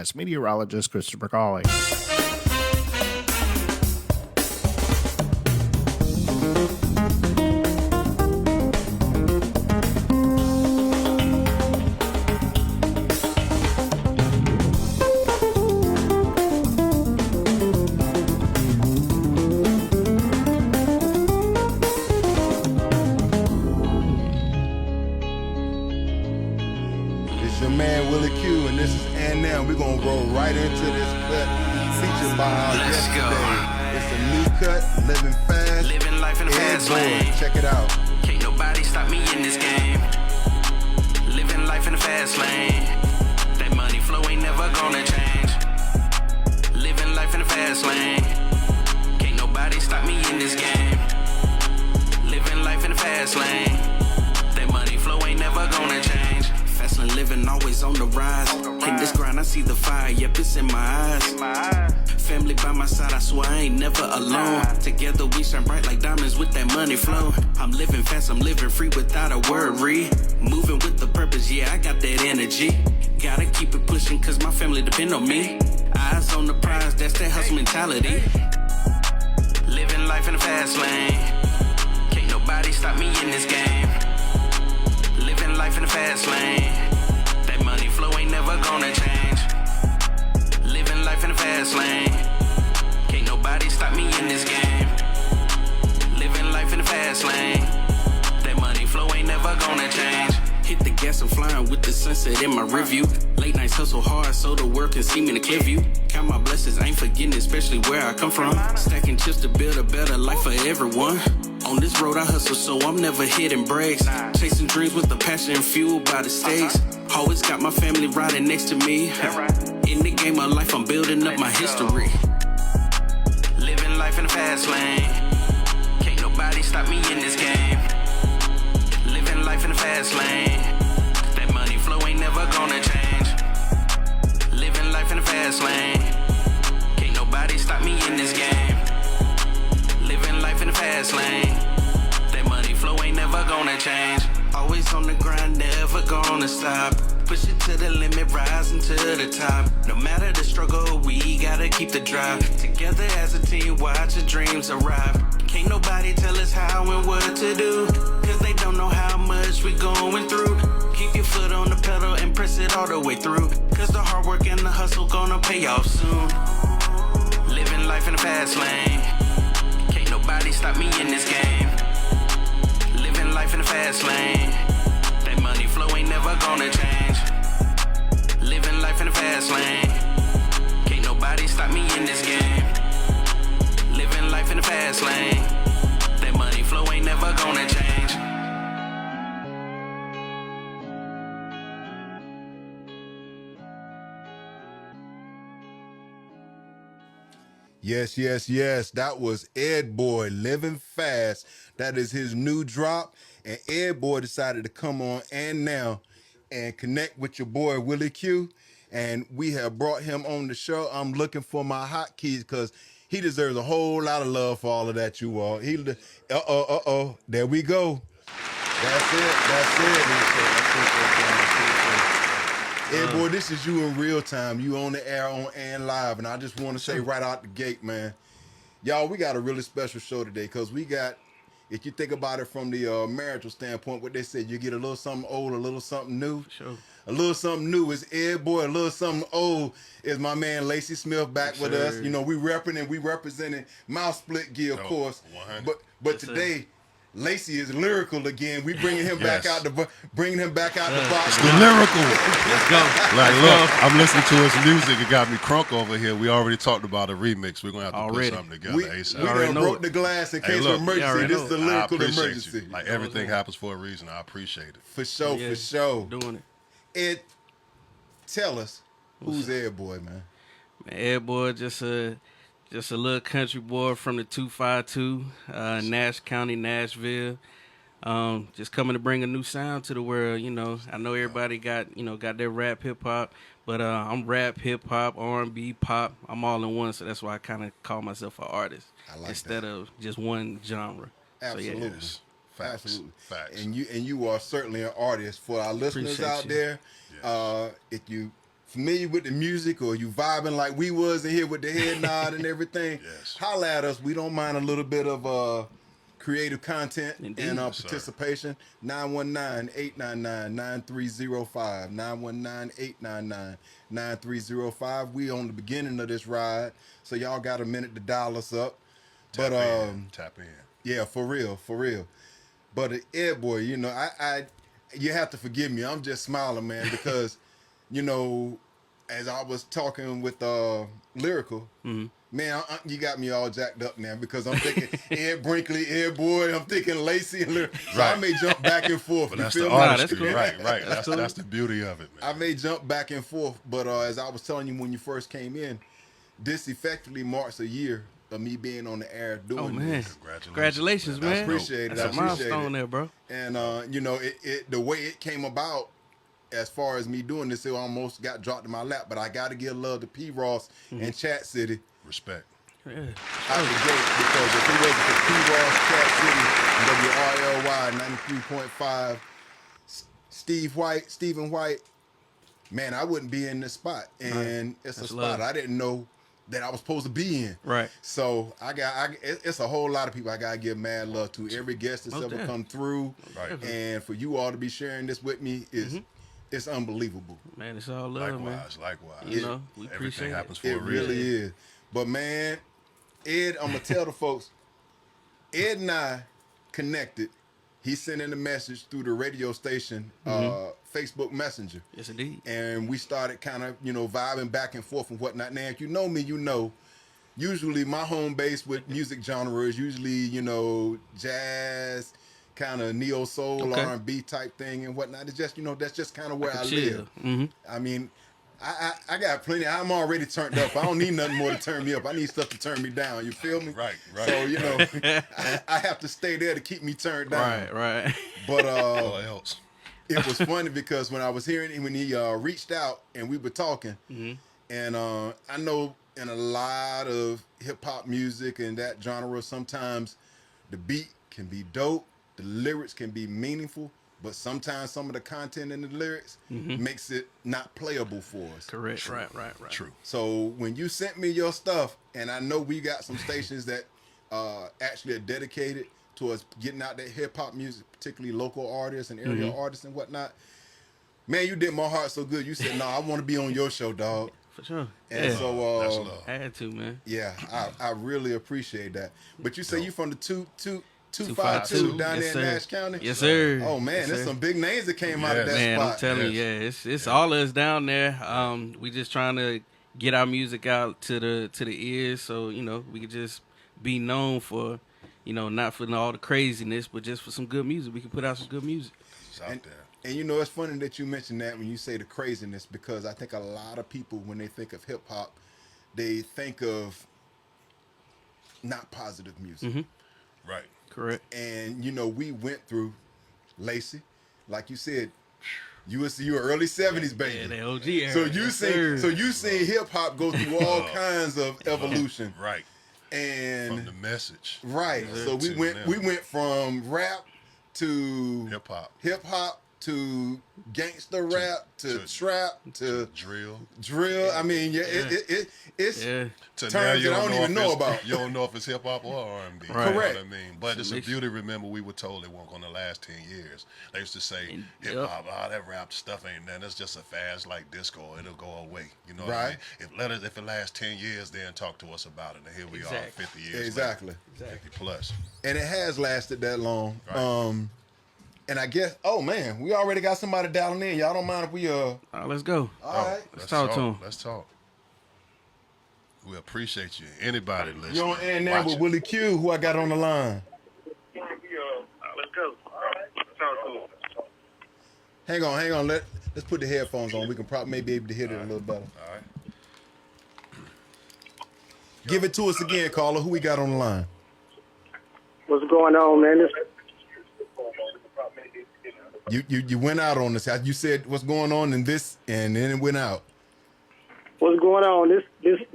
podcast. Meteorologist Christopher Cawley. Your man Willie Q, and this is And Now. We're gonna roll right into this cut featured by our guest today. It's a new cut, Living Fast. Living life in a fast lane. Check it out. Can't nobody stop me in this game. Living life in a fast lane. That money flow ain't never gonna change. Living life in a fast lane. Can't nobody stop me in this game. Living life in a fast lane. That money flow ain't never gonna change. Fast lane living always on the rise. In this grind I see the fire, yep, it's in my eyes. Family by my side, I swear I ain't never alone. Together we shine bright like diamonds with that money flow. I'm living fast, I'm living free without a worry. Moving with the purpose, yeah, I got that energy. Gotta keep it pushing cause my family depend on me. Eyes on the prize, that's that hustle mentality. Living life in a fast lane. Can't nobody stop me in this game. Living life in a fast lane. That money flow ain't never gonna change. Living life in a fast lane. Can't nobody stop me in this game. Living life in a fast lane. That money flow ain't never gonna change. Hit the gas, I'm flying with the sunset in my review. Late nights hustle hard so the world can see me in a clear view. Count my blessings, I ain't forgetting, especially where I come from. Stacking chips to build a better life for everyone. On this road I hustle so I'm never hitting brakes. Chasing dreams with the passion fueled by the stakes. Always got my family riding next to me. In the game of life I'm building up my history. Living life in a fast lane. Can't nobody stop me in this game. Living life in a fast lane. That money flow ain't never gonna change. Living life in a fast lane. Can't nobody stop me in this game. Living life in a fast lane. That money flow ain't never gonna change. Always on the grind, never gonna stop. Push it to the limit, rising to the top. No matter the struggle, we gotta keep the drive. Together as a team, watch your dreams arrive. Can't nobody tell us how and what to do, cause they don't know how much we going through. Keep your foot on the pedal and press it all the way through, cause the hard work and the hustle gonna pay off soon. Living life in a fast lane. Can't nobody stop me in this game. Living life in a fast lane. That money flow ain't never gonna change. Living life in a fast lane. Can't nobody stop me in this game. Living life in a fast lane. That money flow ain't never gonna change. Yes, yes, yes. That was EdBoi, Living Fast. That is his new drop. And EdBoi decided to come on And Now and connect with your boy Willie Q. And we have brought him on the show. I'm looking for my hotkeys because he deserves a whole lot of love for all of that, you all. There we go. That's it. EdBoi, this is you in real time. You on the air on And Live. And I just want to say right out the gate, man, y'all, we got a really special show today because we got, if you think about it from the marital standpoint, what they said, you get a little something old, a little something new. Sure. A little something new is EdBoi. A little something old is my man Lacey Smith back with us. You know, we representing Mouthsplit gear, of course. 100. But today, Lacey is lyrical again. We bringing him back out the box. The lyrical. Let's go. Like, look, I'm listening to his music. It got me crunk over here. We already talked about a remix. We're gonna have to put something together ASAP. We done broke the glass in case of emergency. This is the lyrical emergency. Like, everything happens for a reason. I appreciate it. For sure. Doing it. Ed, tell us who's EdBoi, man. EdBoi, just a little country boy from the 252, Nash County, Nashville. Just coming to bring a new sound to the world. You know, I know everybody got their rap, hip hop, but I'm rap, hip hop, R&B, pop. I'm all in one, so that's why I kind of call myself an artist instead of just one genre. Absolutely. So, yeah. Facts. Absolutely. Facts. And you are certainly an artist. For our listeners Appreciate out you. there, if you familiar with the music, or you vibing like we was in here with the head nod and everything, holla at us. We don't mind a little bit of creative content and participation. 919-899-9305. 919-899-9305. We on the beginning of this ride, so y'all got a minute to dial us up. Tap in. Yeah, for real. But EdBoi, you know, I you have to forgive me. I'm just smiling, man, because you know, as I was talking with Lyrical, man, you got me all jacked up now, because I'm thinking Ed Brinkley, EdBoi, I'm thinking Lacey and Lyrical. So I may jump back and forth. But that's the artistry, cool. Right. That's the beauty of it, man. I may jump back and forth, but as I was telling you when you first came in, this effectively marks a year of me being on the air doing this. Congratulations, man. I appreciate it. That's a milestone there, bro. And you know, the way it came about, as far as me doing this, it almost got dropped in my lap. But I got to give love to P. Ross and Chat City. Respect. Out the gate, because if it wasn't for P. Ross, Chat City, WRLY 93.5, Stephen White, man, I wouldn't be in this spot. And it's a spot I didn't know that I was supposed to be in. Right. So it's a whole lot of people I gotta give mad love to. Every guest that's ever come through. Right. And for you all to be sharing this with me is it's unbelievable. Man, it's all love, man. Likewise. You know, we appreciate happens it. for a reason. It really is. But man, Ed, I'm gonna tell the folks, Ed and I connected. He sent in a message through the radio station, Facebook Messenger. Yes, indeed. And we started kind of, you know, vibing back and forth and whatnot. Now, if you know me, you know, usually my home base with music genre is usually, you know, jazz, kind of neo soul, R&B type thing and whatnot. It's just, you know, that's just kind of where I live. I mean, I got plenty. I'm already turned up. I don't need nothing more to turn me up. I need stuff to turn me down. You feel me? Right. So, you know, I have to stay there to keep me turned down. Right. But else. It was funny because when I was hearing him, when he reached out and we were talking, and I know in a lot of hip hop music and that genre, sometimes the beat can be dope, the lyrics can be meaningful, but sometimes some of the content in the lyrics makes it not playable for us. Correct. True. Right. True. So when you sent me your stuff, and I know we got some stations that actually are dedicated towards getting out that hip hop music, particularly local artists and area artists and whatnot. Man, you did my heart so good. You said, "No, I want to be on your show, dog." For sure. And so, that's love. I had to, man. Yeah, I really appreciate that. But you say you from the 252 down there in Nash County? Yes, sir. Oh man, there's some big names that came out of that man, spot. I'm telling you, it's all of us down there. We just trying to get our music out to the ears, so you know we could just be known for, you know, not for all the craziness, but just for some good music. We can put out some good music. It's out there. And you know, it's funny that you mentioned that when you say the craziness, because I think a lot of people, when they think of hip hop, they think of not positive music. Right. Correct. And you know, we went through Lacey, like you said, you were early 70s baby. Yeah, the OG era. So you seen hip hop go through all kinds of evolution. Right. And from the message. Right. So we went from rap to hip hop to gangster rap to trap to drill. I mean, it's terms that I don't even know about. You don't know if it's hip hop or R&B. Right. Correct. You know what I mean? But it's a beauty. Remember, we were told it won't going to last 10 years. They used to say hip hop, that rap stuff ain't nothing. It's just a fast like disco. It'll go away. You know what I mean? If it lasts 10 years, then talk to us about it. And here we are, 50 years. Exactly. Later, 50 plus. And it has lasted that long. Right. And I guess, oh man, we already got somebody dialing in. Y'all don't mind if we let's go. All right. Let's talk to him. Let's talk. We appreciate you. Anybody listening. You're on air now with Willie Q, who I got on the line. Let's go. All right. Let's talk to him. Hang on. Let's put the headphones on. We can probably maybe be able to hear it a little better. All right. Give it to us again, caller. Who we got on the line? What's going on, man? You went out on this. You said what's going on in this, and then it went out. What's going on? This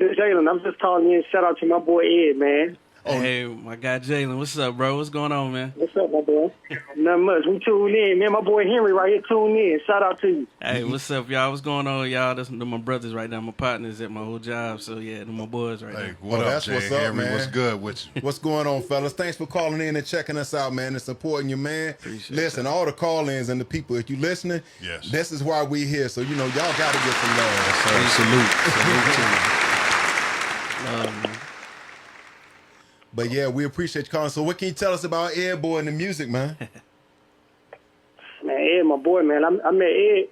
Jalen. I'm just calling in. Shout out to my boy Ed, man. Hey, my guy Jalen, what's up, bro? What's going on, man? What's up, my boy? Nothing much. We tuned in, man. My boy Henry right here tuned in. Shout out to you. Hey, what's up, y'all? What's going on, y'all? That's my brothers right now. My partners at my whole job. So, yeah, they're my boys right Hey, now. what up, that's Jay what's up, Henry? man. What's good with you? What's going on, fellas? Thanks for calling in and checking us out, man, and supporting you, man. Appreciate Listen, all the call-ins and the people, if you listening, Yes. this is why we here. So, y'all got to get some love. Salute to you. But, yeah, we appreciate you calling. So what can you tell us about EdBoi and the music, man? Man, Ed, my boy, man. I met Ed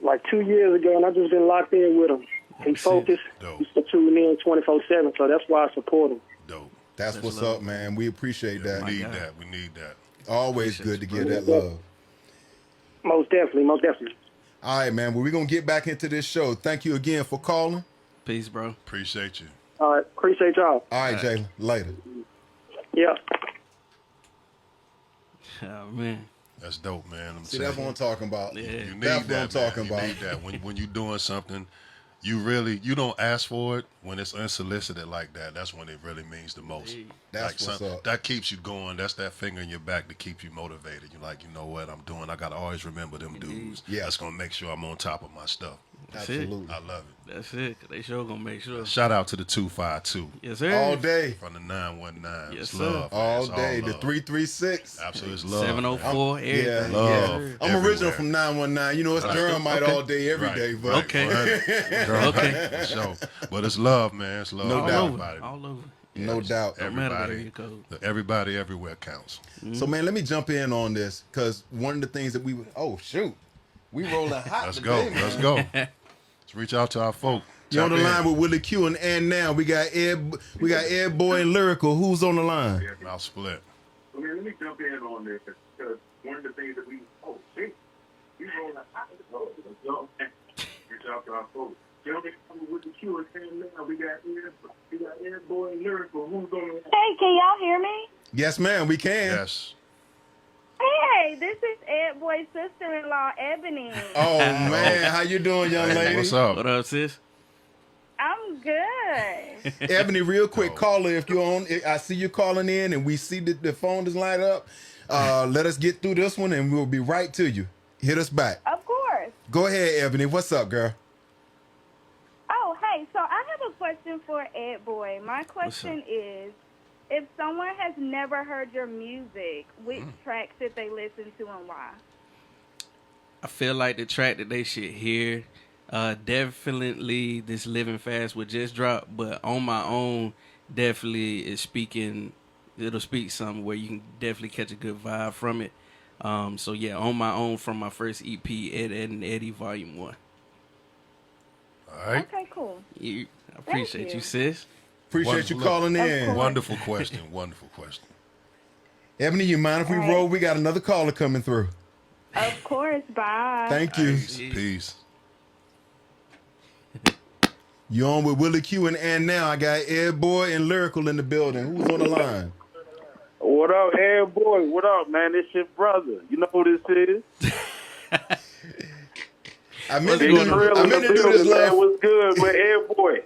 like 2 years ago, and I just been locked in with him. He focused. Dope. He's still tuning in 24/7, so that's why I support him. Dope. That's what's up, man. We appreciate that. We need that. We need that. Always good to get that love. Most definitely, most definitely. All right, man. Well, we're going to get back into this show. Thank you again for calling. Peace, bro. Appreciate you. All right, appreciate y'all. All right, Jalen. Later. Yeah. Oh, man. That's dope, man. See, that's what I'm talking about. Yeah. You need That's that, what I'm talking man. about. You need that. When you're doing something, you don't ask for it. When it's unsolicited like that, that's when it really means the most. That's what's up. That keeps you going. That's that finger in your back to keep you motivated. You're like, you know what I'm doing? I got to always remember them dudes. Yeah. That's going to make sure I'm on top of my stuff. That's it. Absolutely. I love it. That's it. 'Cause they sure gonna make sure. Shout out to the 252 Yes, sir. All day. from the 919. Yes, It's sir. love. man. All It's day. The love. 336. Absolutely, it's love. 704, man. everything. Yeah, Love. yeah. I'm original everywhere. from 919. It's Durham Okay. all day, every Right, day. But right, Okay. right. Okay. For sure. But it's love, man. It's love. No all doubt. over. Everybody. All over. no doubt. No matter Everybody. where you go. Everybody everywhere counts. So, man, let me jump in on this because one of the things that we rolling hot Let's today, go. man. Let's go. Let's reach out to our folk. You're on the Tap in. line with Willie Q and now we got EdBoi and Lyrical. Who's on the line? Mouthsplit. I mean, let me jump in on this because one of the things that we rolling hot. Reach out to our folks. With the Q and now we got EdBoi and Lyrical. Who's on the Hey, can y'all hear me? Yes, ma'am. We can. Yes. Hey, this is EdBoi's sister-in-law, Ebony. Oh man, how you doing, young Hey, lady? what's up? What up, sis? I'm good. Ebony, real quick, caller, if you're on, I see you calling in and we see that the phone is light up. Let us get through this one and we'll be right to you. Hit us back. Of course. Go ahead, Ebony. What's up, girl? Oh, hey, so I have a question for EdBoi. My question is, if someone has never heard your music, which track should they listen to and why? I feel like the track that they should hear, definitely this Living Fast would just drop, but On My Own definitely is speaking, it'll speak something where you can definitely catch a good vibe from it. So yeah, On My Own from my first EP, Ed and Eddie Volume 1. All right. Okay, cool. I appreciate you, you. sis. Appreciate you Wonderful. calling in. course. Wonderful question. Wonderful question. Ebony, you mind if we All right. roll? We got another caller coming through. Of course, bye. Thank you. Peace. You on with Willie Q and now I got EdBoi and Lyrical in the building. Who's on the line? What up, EdBoi? What up, man? This your brother. You know who this is? I meant to Big do, Trill I in the meant to do this building, man. love. What's good with EdBoi? Gotta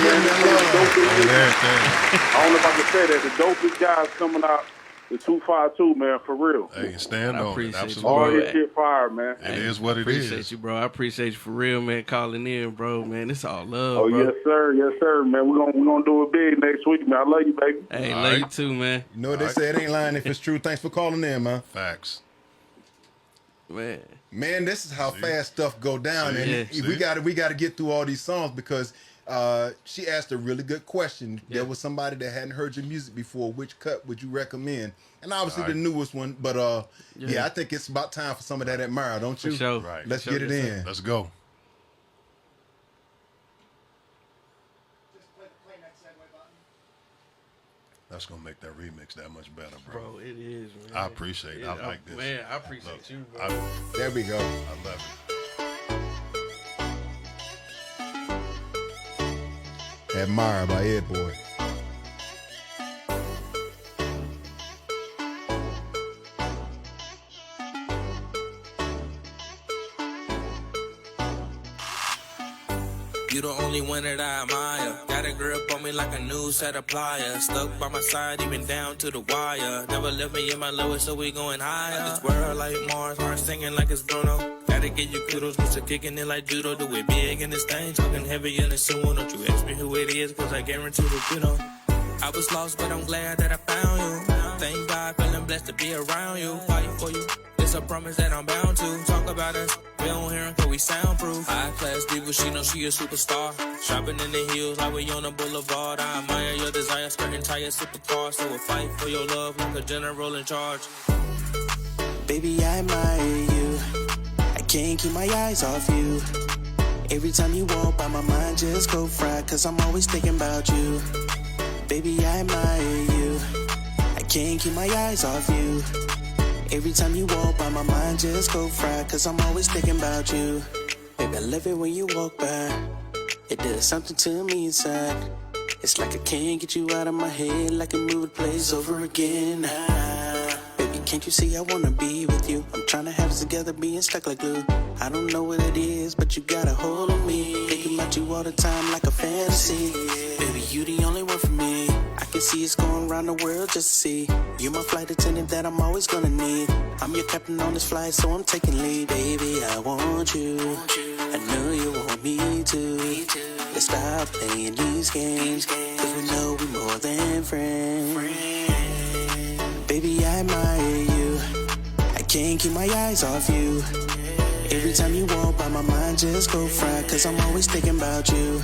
give him that And everything. I don't know if I can say that. The dopest guys coming out, the 252, man, for real. Hey, stand I on it. appreciate you, Absolutely. All bro. this shit fire, man. It is what it Appreciate is. you, bro. I appreciate you for real, man, calling in, bro. Man, it's all love, Oh, bro. yes, sir, man. We're gonna do it big next week, man. I love you, baby. Hey, All love right. you too, man. You know what they say, it ain't lying if it's true. Thanks for calling in, man. Facts. Man. Man, this is how fast stuff go down. And Yeah. we got to get through all these songs because she asked a really good question. Yeah. There was somebody that hadn't heard your music before. Which cut would you recommend? And obviously All right. the newest one, but Yeah. I think it's about time for some of that Admire, don't you? For sure. Right. Let's For get sure. it Yes, in. Let's go. That's gonna make that remix that much better, bro. Bro, it is, man. I appreciate it. I like this. Man, I appreciate you, bro. I There we go. love it. Admire by EdBoi. You the only one that I admire. Got a grip on me like a new set of pliers. Stuck by my side, even down to the wire. Never left me in my lowest, so we going higher. This world like Mars, heart singing like it's Bruno. Gotta give you kudos, cause you're kicking it like judo. Do it big in this thing, talking heavy in the sumo. Don't you ask me who it is, cause I guarantee that you know. I was lost, but I'm glad that I found you. Thank God, feeling blessed to be around you. Fighting for you, it's a promise that I'm bound to. Talk about us, we don't hear them cause we soundproof. High class diva, she know she a superstar. Shopping in the hills like we on the boulevard. I admire your desire, skirt and tie a supercar. So we'll fight for your love like a general in charge. Baby, I admire you. I can't keep my eyes off you. Every time you walk by, my mind just go fried, cause I'm always thinking about you. Baby, I admire you. I can't keep my eyes off you. Every time you walk by, my mind just go fried, cause I'm always thinking about you. Baby, I love it when you walk by. It does something to me inside. It's like I can't get you out of my head, like a movie plays over again. Baby, can't you see I wanna be with you? I'm trying to have us together, being stuck like glue. I don't know what it is, but you got a hold on me. Thinking about you all the time like a fantasy. Baby, you the only one for me. I can see it's going around the world just to see. You're my flight attendant that I'm always gonna need. I'm your captain on this flight, so I'm taking lead. Baby, I want you. I know you want me too. Let's stop playing these games, cause we know we're more than friends. Baby, I admire you. I can't keep my eyes off you. Every time you walk by, my mind just go fried, cause I'm always thinking about you.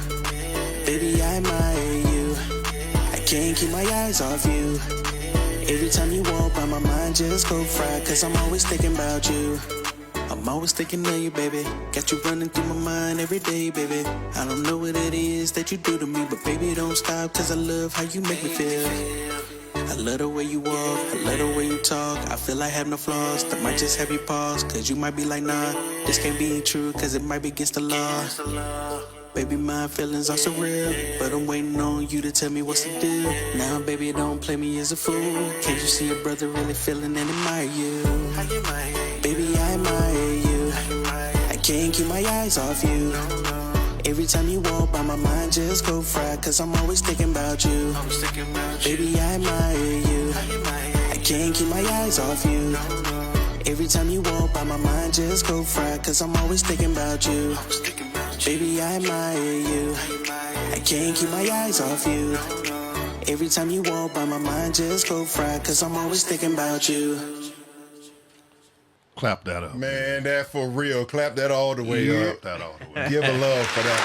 Baby, I admire you. I can't keep my eyes off you. Every time you walk by, my mind just go fried, cause I'm always thinking about you. I'm always thinking of you, baby. Got you running through my mind every day, baby. I don't know what it is that you do to me, but baby, don't stop, cause I love how you make me feel. I love the way you walk, I love the way you talk. I feel I have no flaws, that might just have you pause, cause you might be like, nah, this can't be true, cause it might be against the law. Baby, my feelings are so real, but I'm waiting on you to tell me what's the deal. Now, baby, don't play me as a fool. Can't you see your brother really feeling and admire you? Baby, I admire you. I can't keep my eyes off you. Every time you walk by, my mind just go fried, cause I'm always thinking about you. Baby, I admire you. I can't keep my eyes off you. Every time you walk by, my mind just go fried, cause I'm always thinking about you. Baby, I admire you. I can't keep my eyes off you. Every time you walk by, my mind just go fried, cause I'm always thinking about you. Clap that up. Man, that for real. Clap that all the way up. Clap that all the way. Give a love for that.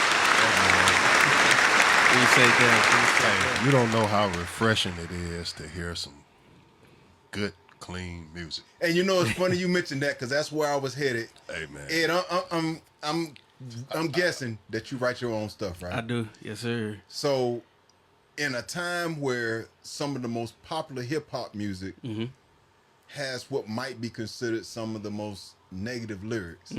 Appreciate that. Hey, you don't know how refreshing it is to hear some good, clean music. And you know, it's funny you mentioned that, because that's where I was headed. Hey, man. And I'm guessing that you write your own stuff, right? I do. Yes, sir. So, in a time where some of the most popular hip-hop music has what might be considered some of the most negative lyrics,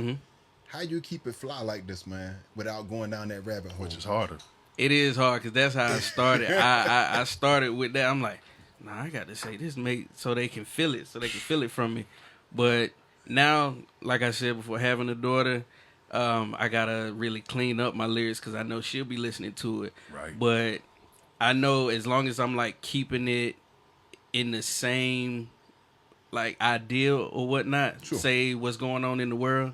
how you keep it fly like this, man, without going down that rabbit hole? Which is harder. It is hard, because that's how I started. I started with that. I'm like, nah, I got to say this so they can feel it from me. But now, like I said before, having a daughter, I got to really clean up my lyrics, because I know she'll be listening to it. Right. But I know as long as I'm like keeping it in the same like ideal or whatnot, say what's going on in the world,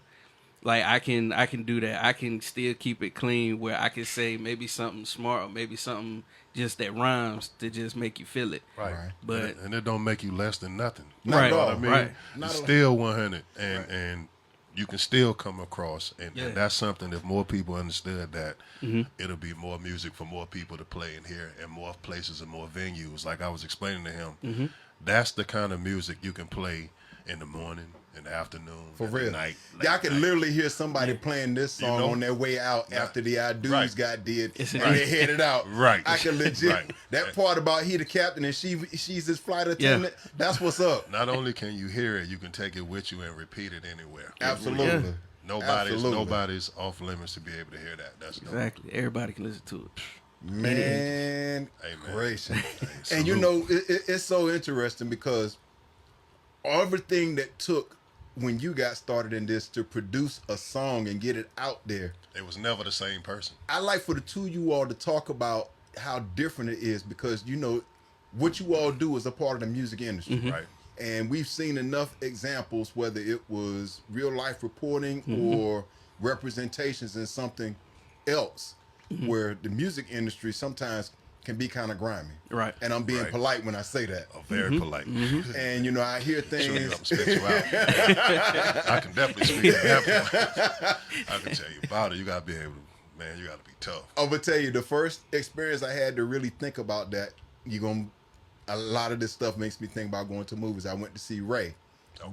like I can do that. I can still keep it clean, where I can say maybe something smart or maybe something just that rhymes to just make you feel it. Right. But and it don't make you less than nothing. Not at all. I mean, Right. It's still 100, and you can still come across, and that's something. If more people understood that, it'll be more music for more people to play and hear, and more places and more venues. Like I was explaining to him, that's the kind of music you can play in the morning, in the afternoon, For in real. the night. Yeah, I can literally hear somebody playing this song on their way out after the dudes got did and they headed out. Right. I can legit. That part about he the captain and she's his flight attendant, that's what's up. Not only can you hear it, you can take it with you and repeat it anywhere. Absolutely. Nobody's off limits to be able to hear that. That's exactly. Everybody can listen to it. Man, gracious. Hey, and you know, it's so interesting because everything that took when you got started in this to produce a song and get it out there? It was never the same person. I like for the two of you all to talk about how different it is, because you know what you all do is a part of the music industry, Right. And we've seen enough examples, whether it was real life reporting or representations in something else, where the music industry sometimes can be kind of grimy. Right. And I'm being polite when I say that. Oh, very polite. And you know, I hear things. Sure, you spit you out. I can definitely speak to that. I can tell you about it. You gotta be able to, man. You gotta be tough. I'm gonna tell you, the first experience I had to really think about that, a lot of this stuff makes me think about going to movies. I went to see Ray,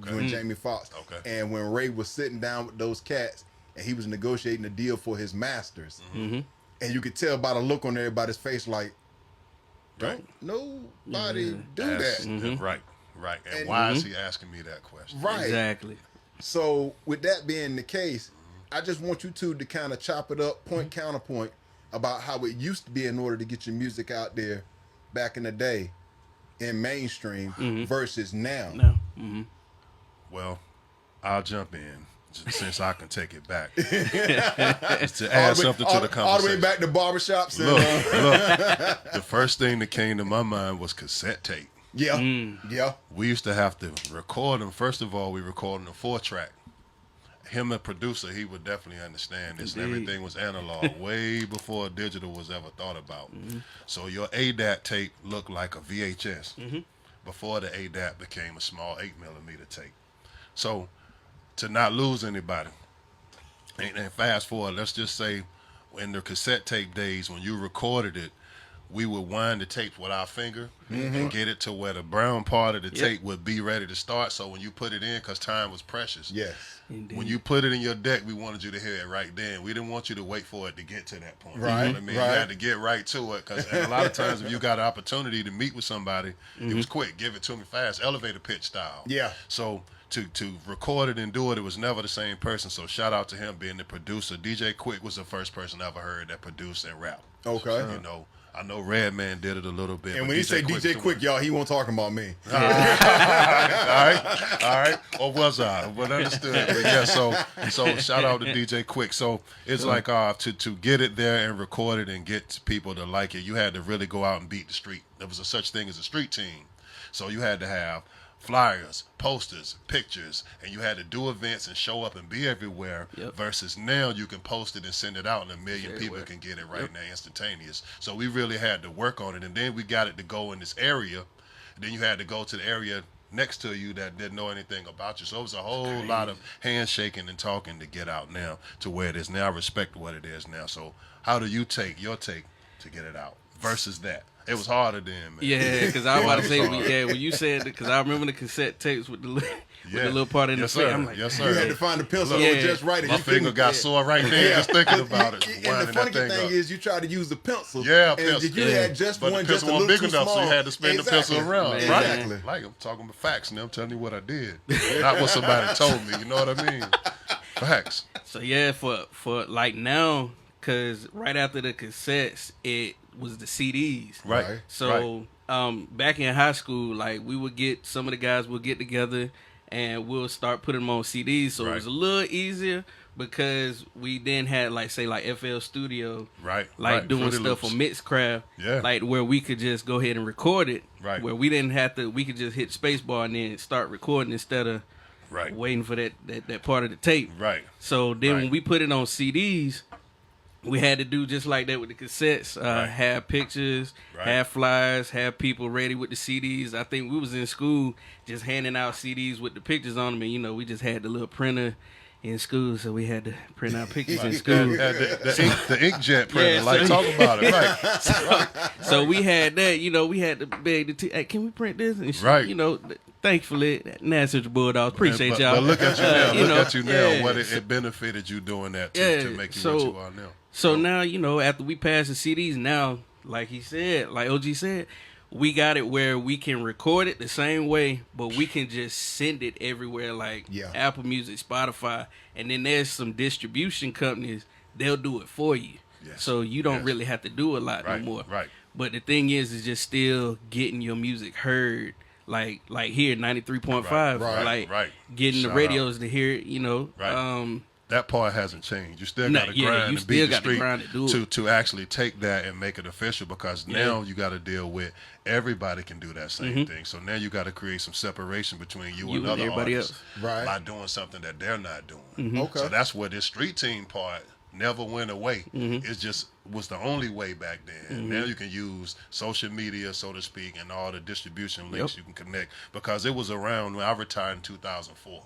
doing Jamie Foxx. Okay. And when Ray was sitting down with those cats and he was negotiating a deal for his masters, and you could tell by the look on everybody's face, like, don't nobody do that. Right. And why is he asking me that question? Right. Exactly. So with that being the case, I just want you two to kind of chop it up, point counterpoint, about how it used to be in order to get your music out there back in the day in mainstream versus now. Well, I'll jump in since I can take it back. Just to add something to the conversation. All the way back to barbershops. Look, the first thing that came to my mind was cassette tape. Yeah. We used to have to record them. First of all, we recorded them 4-track. Him, a producer, he would definitely understand this. And everything was analog way before digital was ever thought about. So your ADAT tape looked like a VHS before the ADAT became a small 8mm tape. So to not lose anybody, and fast forward, let's just say in the cassette tape days when you recorded it, we would wind the tape with our finger and get it to where the brown part of the tape would be ready to start. So when you put it in, because time was precious. Yes. Indeed. When you put it in your deck, we wanted you to hear it right then. We didn't want you to wait for it to get to that point. Right. You know what I mean? You had to get right to it, because a lot of times if you got an opportunity to meet with somebody, it was quick. Give it to me fast. Elevator pitch style. Yeah. So to record it and do it, it was never the same person. So shout out to him being the producer. DJ Quick was the first person I ever heard that produced and rap. Okay. So, you know, I know Redman did it a little bit. And when you say DJ Quick, y'all, he won't talking about me. All right. Or was I? But understood. But yeah, so shout out to DJ Quick. So it's like to get it there and record it and get people to like it, you had to really go out and beat the street. There was a such thing as a street team. So you had to have flyers, posters, pictures, and you had to do events and show up and be everywhere. Versus now you can post it and send it out and 1 million people can get it right now instantaneous. So we really had to work on it, and then we got it to go in this area, and then you had to go to the area next to you that didn't know anything about you. So it was a whole lot of handshaking and talking to get out now to where it is now. I respect what it is now. So how do you take your take to get it out versus that? It was harder then, man. Yeah, because I was about to say, when you said, because I remember the cassette tapes with the little part in the sir. I'm like, yes, sir. You had to find a pencil that was just right. My finger got sore right there just thinking about it. And the funny thing is, you try to use the pencil. Yeah, and pencil. you had just but one, the just a pencil little wasn't big too enough, small. so you had to spin the pencil around. Man. Right? Exactly. Like I'm talking about facts now. I'm telling you what I did, not what somebody told me. You know what I mean? Facts. So yeah, for like now, because right after the cassettes, it was the CDs. Right. So back in high school, like some of the guys would get together and we'll start putting them on CDs. So it was a little easier because we then had like FL Studio, doing stuff on Mixcraft, like where we could just go ahead and record it, where we didn't have to. We could just hit spacebar and then start recording instead of waiting for that part of the tape. Right. So then when we put it on CDs, we had to do just like that with the cassettes. Have pictures, have flyers, have people ready with the CDs. I think we was in school just handing out CDs with the pictures on them, and we just had the little printer in school, so we had to print out pictures in school. The inkjet printer, talk about it, right? So we had that, we had to beg hey, can we print this? And thankfully, National Bulldogs, appreciate y'all. But look at you now. Look at you now. What it benefited you doing that to make you what you are now. So now, after we passed the CDs, now, like he said, like OG said, we got it where we can record it the same way, but we can just send it everywhere, like Apple Music, Spotify, and then there's some distribution companies, they'll do it for you. Yes. So you don't really have to do a lot no more. Right. But the thing is just still getting your music heard, like here 93.5, right. getting Shout the radios to hear it, you know. Right. That part hasn't changed. You still got to grind and beat the street to actually take that and make it official, because now you got to deal with everybody can do that same thing. So now you got to create some separation between you and other artists by doing something that they're not doing. Okay. So that's where this street team part never went away. It just was the only way back then. Now you can use social media, so to speak, and all the distribution links you can connect, because it was around when I retired in 2004.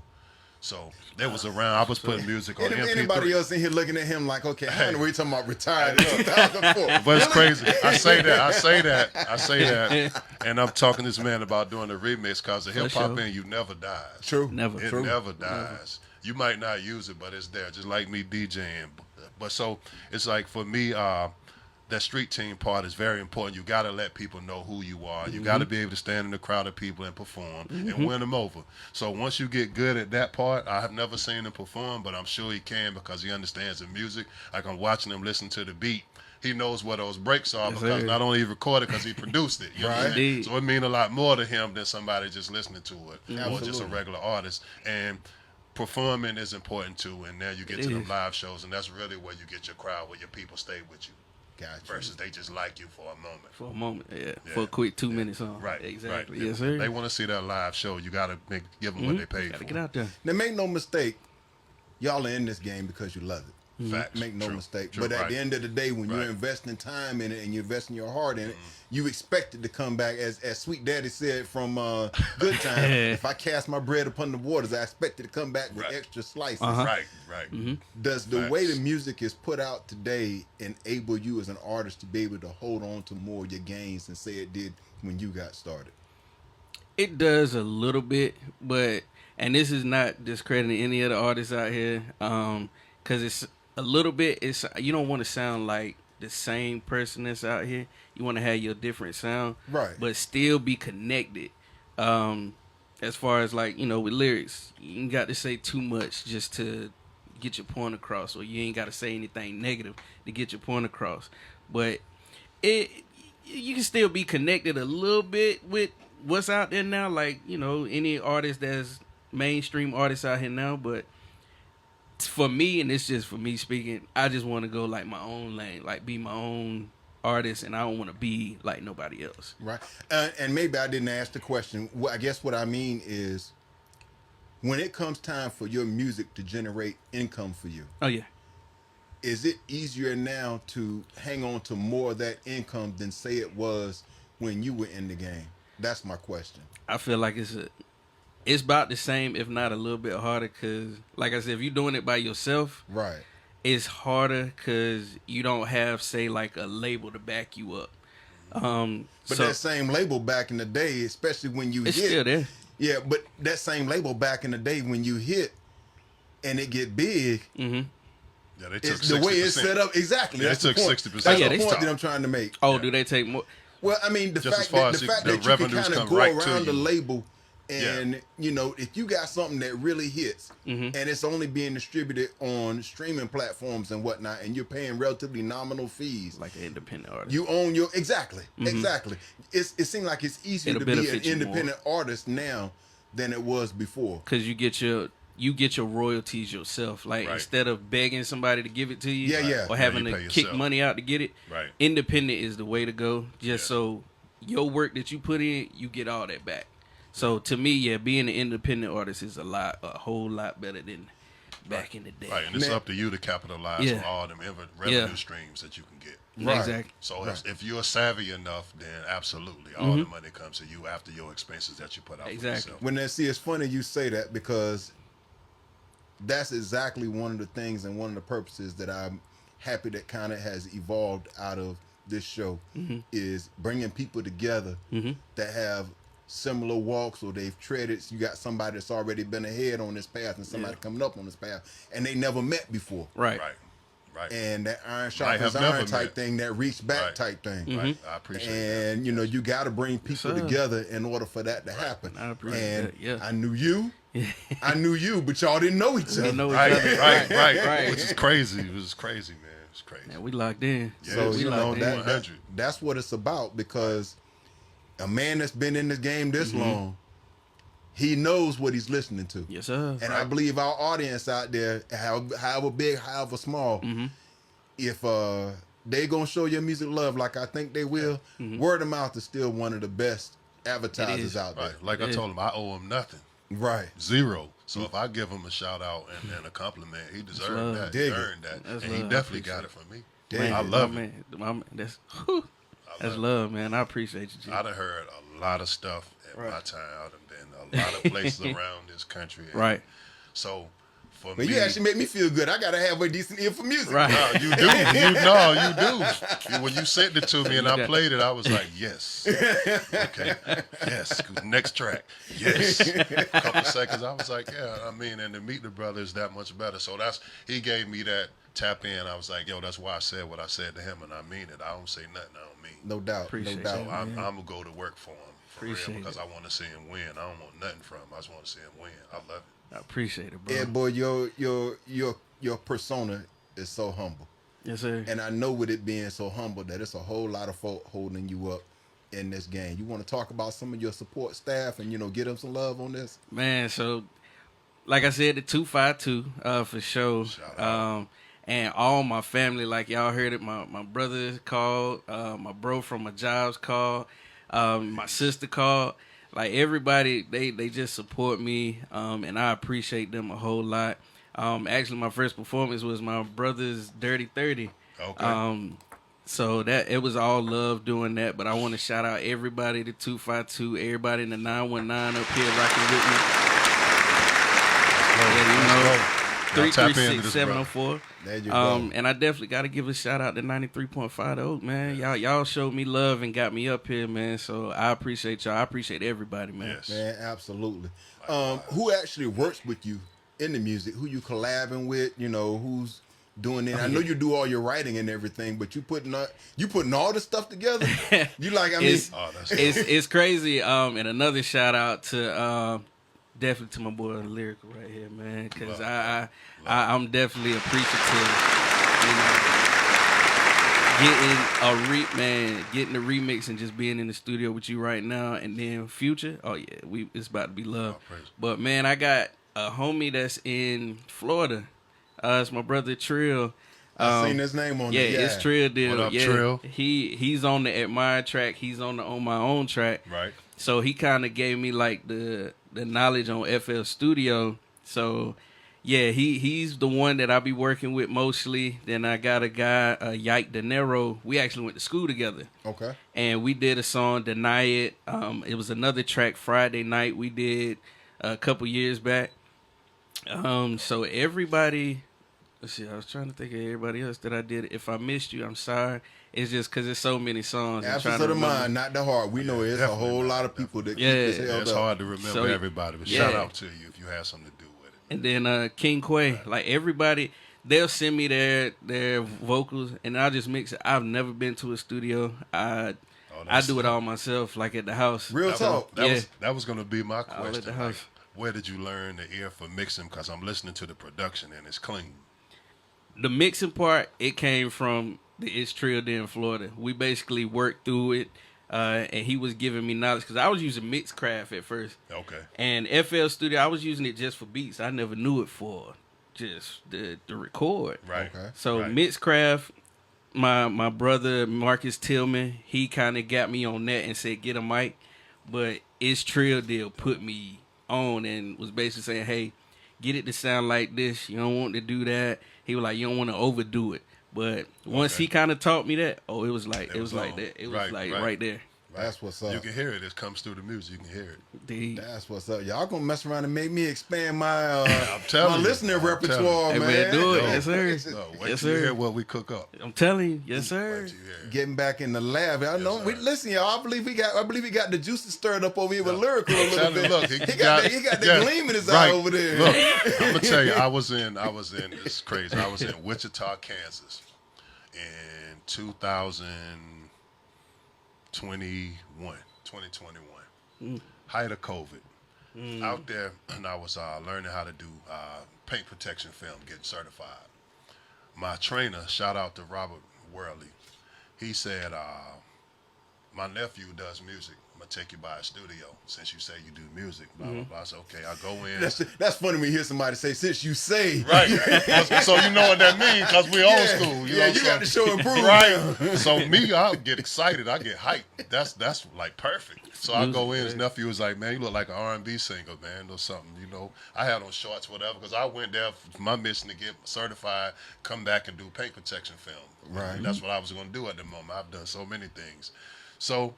So that was around. I was putting music on MP3. Anybody else in here looking at him like, okay, how are we talking about retired in 2004? But it's crazy. I say that, and I'm talking to this man about doing a remix, because the hip hop in you never dies. True. It never dies. You might not use it, but it's there, just like me DJing. But so it's like, for me, that street team part is very important. You got to let people know who you are. You got to be able to stand in the crowd of people and perform and win them over. So once you get good at that part, I have never seen him perform, but I'm sure he can, because he understands the music. Like, I'm watching him listen to the beat. He knows what those breaks are, because not only he recorded, because he produced it. You know what I mean? So it means a lot more to him than somebody just listening to it or just a regular artist. And performing is important too. And now you get to the live shows, and that's really where you get your crowd, where your people stay with you. Versus they just like you for a moment. For a quick 2 minutes on. Right. Exactly. Right. Yes, sir. They want to see that live show. You got to give them what they paid for. Get out there. Now, make no mistake, y'all are in this game because you love it. Facts. Make no mistake. True. But at the end of the day, when you're investing time in it and you're investing your heart in it, you expect it to come back. As Sweet Daddy said from Good Time, if I cast my bread upon the waters, I expect it to come back with extra slices. Right. Does the way the music is put out today enable you as an artist to be able to hold on to more of your gains than say it did when you got started? It does a little bit, and this is not discrediting any other artists out here, because it's a little bit. It's, you don't want to sound like the same person that's out here. You want to have your different sound, but still be connected. As far as, like, you know, with lyrics, you ain't got to say too much just to get your point across, or you ain't got to say anything negative to get your point across. But you can still be connected a little bit with what's out there now, like, you know, any artist that's mainstream artists out here now. But for me, and it's just for me speaking, I just want to go like my own lane, like be my own artist, and I don't want to be like nobody else. Right. And maybe I didn't ask the question. I guess what I mean is, when it comes time for your music to generate income for you. Oh, yeah. Is it easier now to hang on to more of that income than say it was when you were in the game? That's my question. I feel like it's about the same, if not a little bit harder, because, like I said, if you're doing it by yourself, it's harder because you don't have, say, like a label to back you up. But that same label back in the day, especially when you it's still there. Yeah, but that same label back in the day, when you hit and it get big, yeah, they took the way it's set up. Exactly. Yeah, that's they took 60%. That's the point that I'm trying to make. Oh, do they take more? Well, I mean, the fact that you can kind of go around the label, and you know, if you got something that really hits, and it's only being distributed on streaming platforms and whatnot, and you're paying relatively nominal fees, like an independent artist, you own your exactly. It seems like it's easier to be an independent artist now than it was before, because you get your royalties yourself. Like instead of begging somebody to give it to you, or having to kick money out to get it, independent is the way to go. Just so your work that you put in, you get all that back. So to me, being an independent artist is a whole lot better than back in the day. Right, and it's up to you to capitalize on all them revenue streams that you can get. Exactly. So if you're savvy enough, then absolutely, all the money comes to you after your expenses that you put out for yourself. It's funny you say that, because that's exactly one of the things and one of the purposes that I'm happy that kind of has evolved out of this show, is bringing people together that have similar walks, or they've treaded. You got somebody that's already been ahead on this path and somebody coming up on this path, and they never met before. Right. And that iron sharpens iron type thing, that reach back type thing. Right. I appreciate that. And you know, you got to bring people together in order for that to happen. I appreciate that. I knew you. I knew you, but y'all didn't know each other. Right. Which is crazy. It was crazy, man. It's crazy. Yeah, we locked in. So you know, that's what it's about, because a man that's been in this game this long, he knows what he's listening to. Yes, sir. And I believe our audience out there, however big, however small, if they gonna show your music love like I think they will, word of mouth is still one of the best advertisers out there. Right. Like I told him, I owe him nothing. Right. Zero. So if I give him a shout out and a compliment, he deserved that. He earned that. That's and he love. definitely got it from me. Damn. I love it. That's love, man. I appreciate you, G. I done heard a lot of stuff in my time. I done been a lot of places around this country. Right. So for But me, you actually make me feel good. I gotta have a decent ear for music. Right. No, you do. You do. When you sent it to me and I played it, I was like, yes. Okay. Yes. Next track. Yes. A couple seconds, I was like, yeah. I mean, and to meet the brother is that much better. So he gave me that tap in. I was like, yo, that's why I said what I said to him, and I mean it. I don't say nothing I don't mean. No doubt. Appreciate no doubt. you. I'm gonna go to work for him. For real, Appreciate because it. I want to see him win. I don't want nothing from him. I just want to see him win. I love it. I appreciate it, bro. EdBoi, your persona is so humble. Yes, sir. And I know with it being so humble that it's a whole lot of folk holding you up in this game. You want to talk about some of your support staff and, get them some love on this? Man, so like I said, the 252 for sure. Shout out. And all my family, like y'all heard it, my brother called, my bro from my jobs called, my sister called. Like everybody, they just support me, and I appreciate them a whole lot. Actually, my first performance was my brother's Dirty 30. Okay. So that it was all love doing that. But I want to shout out everybody, the 252, everybody in the 919 up here rocking with me. Yeah, 336-704. There you go. And I definitely got to give a shout out to 93.5 The Oak, man. Y'all showed me love and got me up here, man. So I appreciate y'all. I appreciate everybody, man. Yes. Man, absolutely. Who actually works with you in the music? Who you collabing with? Who's doing it? I know you do all your writing and everything, but you putting all this stuff together. You like? I mean, it's crazy. And another shout out to definitely to my boy Lyrical right here, man, because I'm definitely appreciative. Getting the remix and just being in the studio with you right now, and then Future. Oh yeah, it's about to be love. But man, I got a homie that's in Florida. It's my brother Trill. I seen his name on there. Yeah, it's Trill deal. What up, yeah. Trill? He's on the Admire track. He's on my own track. Right. So he kind of gave me like the knowledge on FL Studio. So yeah, he's the one that I be working with mostly. Then I got a guy, Yike De Niro. We actually went to school together. Okay. And we did a song, Deny It. It was another track Friday night we did a couple years back. So everybody, let's see, I was trying to think of everybody else that I did. If I missed you, I'm sorry. It's just because there's so many songs. Absence of the mind, not the heart. We know it's a whole lot of people that keep this held it's up. hard to remember everybody, but shout out to you if you have something to do with it. And then King Quay, like everybody, they'll send me their vocals, and I'll just mix it. I've never been to a studio. I do it all myself, like at the house. Real talk. That was going to be my question. At the house. Where did you learn the ear for mixing? Because I'm listening to the production and it's clean. The mixing part, it came from the It's Trill in Florida. We basically worked through it, and he was giving me knowledge because I was using Mixcraft at first. Okay. And FL Studio, I was using it just for beats. I never knew it for just the record. Right. Okay. So Mixcraft, my brother Marcus Tillman, he kind of got me on that and said get a mic, but It's Trill deal put me on and was basically saying, hey, get it to sound like this. You don't want to do that. He was like, you don't want to overdo it. But once he kind of taught me that, it was like that. It was right there. That's what's up. You can hear it. It comes through the music. You can hear it. That's what's up. Y'all gonna mess around and make me expand my my listening repertoire, Hey, man. do it. Yes, sir. Wait till you hear what we cook up. I'm telling you. Yes, sir. Getting back in the lab. I know. Listen, y'all. I believe we got the juices stirred up over here with Lyrical a little bit. Look, he got the gleam in his eye over there. Look, I'm gonna tell you, I was in. It's crazy. I was in Wichita, Kansas, in 2021. Height of COVID. Out there, and I was learning how to do paint protection film, getting certified. My trainer, shout out to Robert Worley, he said, my nephew does music. gonna take you by a studio since you say you do music. Blah blah blah. I said, okay, I go in. That's funny when you hear somebody say, since you say. Right. So you know what that means, because we old school. You know you got to show and prove. Right. So me, I get excited. I get hyped. That's like perfect. So I go in. His nephew was like, man, you look like an R&B singer, man, or something. You know, I had on shorts, whatever, because I went there for my mission to get certified, come back and do paint protection film. Right. And that's what I was going to do at the moment. I've done so many things. So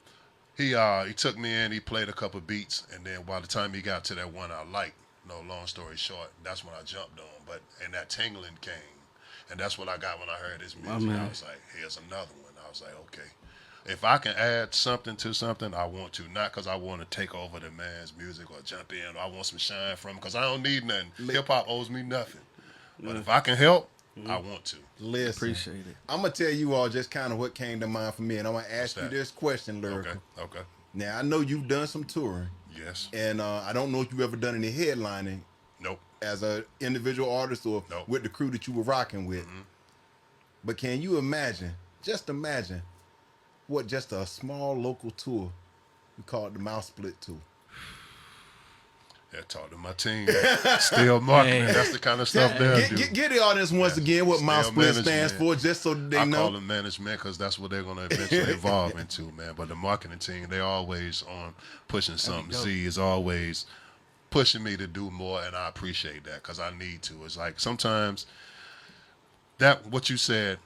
he took me in. He played a couple beats, and then by the time he got to that one I liked, long story short, that's when I jumped on. And that tingling came, and that's what I got when I heard his music. I was like, here's another one. I was like, okay. If I can add something to something, I want to. Not because I want to take over the man's music or jump in or I want some shine from him, because I don't need nothing. Hip-hop owes me nothing. But if I can help, I want to. Listen, appreciate it. I'm going to tell you all just kind of what came to mind for me, and I'm going to ask you this question, Lyrical. Okay. Now, I know you've done some touring. Yes. And I don't know if you've ever done any headlining. Nope. As an individual artist or with the crew that you were rocking with. But can you imagine, just imagine, what just a small local tour, we call it the Mouthsplit tour. Yeah, talk to my team. Still marketing. That's the kind of stuff they'll do. Get the audience once again what Mouthsplit stands for, just so they know. I call them management because that's what they're going to eventually evolve into, man. But the marketing team, they always on pushing something. Z is always pushing me to do more, and I appreciate that because I need to. It's like sometimes what you said,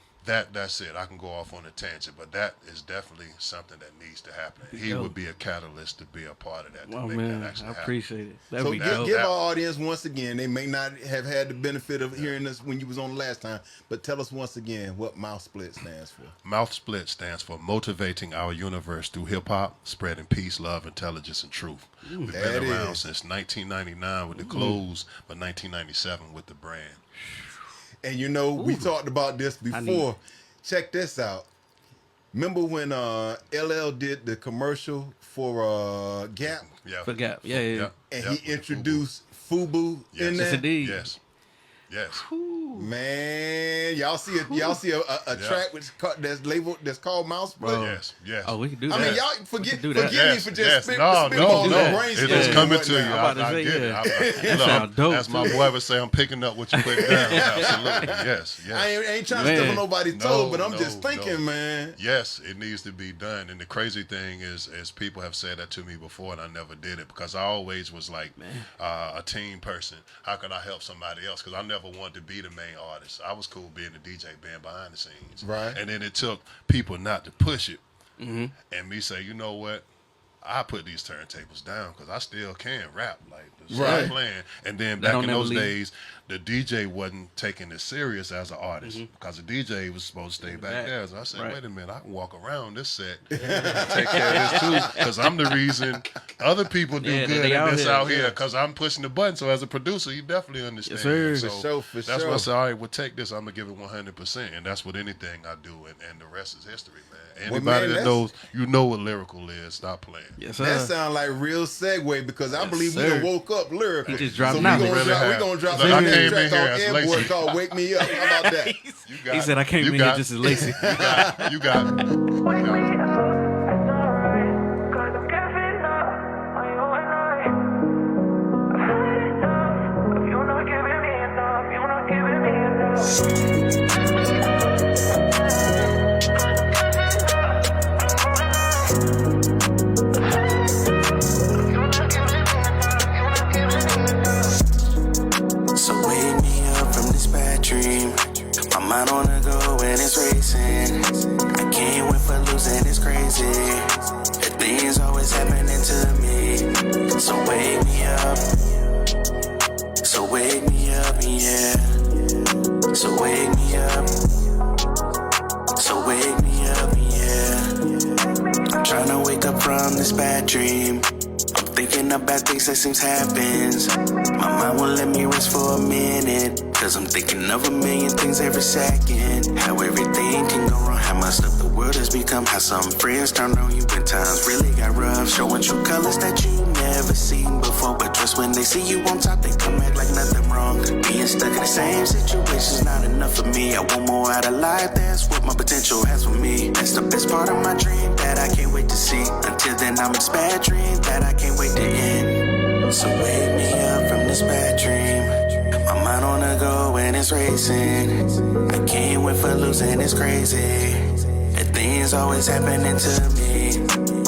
that's it. I can go off on a tangent, but that is definitely something that needs to happen. He would be a catalyst to be a part of that. To make that actually happen. I appreciate it. So give our audience once again. They may not have had the benefit of hearing this when you was on the last time, but tell us once again what Mouthsplit stands for. Mouthsplit stands for motivating our universe through hip hop, spreading peace, love, intelligence, and truth. We've been around since 1999 with the clothes, but 1997 with the brand. And we talked about this before. Check this out. Remember when LL did the commercial for Gap? Yeah. For Gap, yeah. And he introduced Fubu in there? Yes, indeed. Yes. Man, y'all see a track that's labeled that's called Mouthsplit? Yes. Oh, we can do that. I mean, y'all forgive me for just No, brainstorming. it is coming to you. I get it. That sounds dope. As my boy would say, I'm picking up what you put down. Absolutely. Yes. I ain't trying to step on nobody's toes, but I'm just thinking, man. Yes, it needs to be done. And the crazy thing is people have said that to me before, and I never did it because I always was like a team person. How can I help somebody else? Because I never wanted to be the main artist. I was cool being the DJ, being behind the scenes. Right. And then it took people not to push it. And me say, you know what? I put these turntables down because I still can rap. Like, start playing. And then back in those days, the DJ wasn't taking it serious as an artist because the DJ was supposed to stay back there. So I said, wait a minute, I can walk around this set and take care of this too because I'm the reason other people do good at this out here because I'm pushing the button. So as a producer, you definitely understand. Yes, sir. So for that's sure. why I said, all right, well, take this. I'm going to give it 100%. And that's what anything I do. And the rest is history, man. Anybody that knows, what Lyrical is, stop playing. Yes, sir. That sounds like real segue because I believe we done woke up Lyrical. He just dropped We're going to drop a track called EdBoi called Wake Me Up. How about that? He said, I came in here just as lazy. You got it. Wake me up, it's alright, 'cause I'm giving up on you and I've had enough of you not giving me enough, you not giving me enough. So wake me up from this bad dream. My mind on the go and it's racing. I can't wait for losing, it's crazy. The things always happening to me. So wake me up. So wake me up, yeah. So wake me up. So wake me up, yeah. I'm trying to wake up from this bad dream. I'm thinking about things that seems happens. My mind won't let me rest for a minute. Cause I'm thinking of a million things every second. How everything can go wrong, how much of the world has become. How some friends turned on you when times really got rough. Showing true colors that you never seen before. But just when they see you on top, they come back like nothing wrong. Being stuck in the same situation's not enough for me. I want more out of life, that's what my potential has for me. That's the best part of my dream that I can't wait to see. Until then I'm in this bad dream that I can't wait to end. So wake me up from this bad dream. My mind on the go and it's racing. I can't wait for losing, it's crazy. And things always happening to me.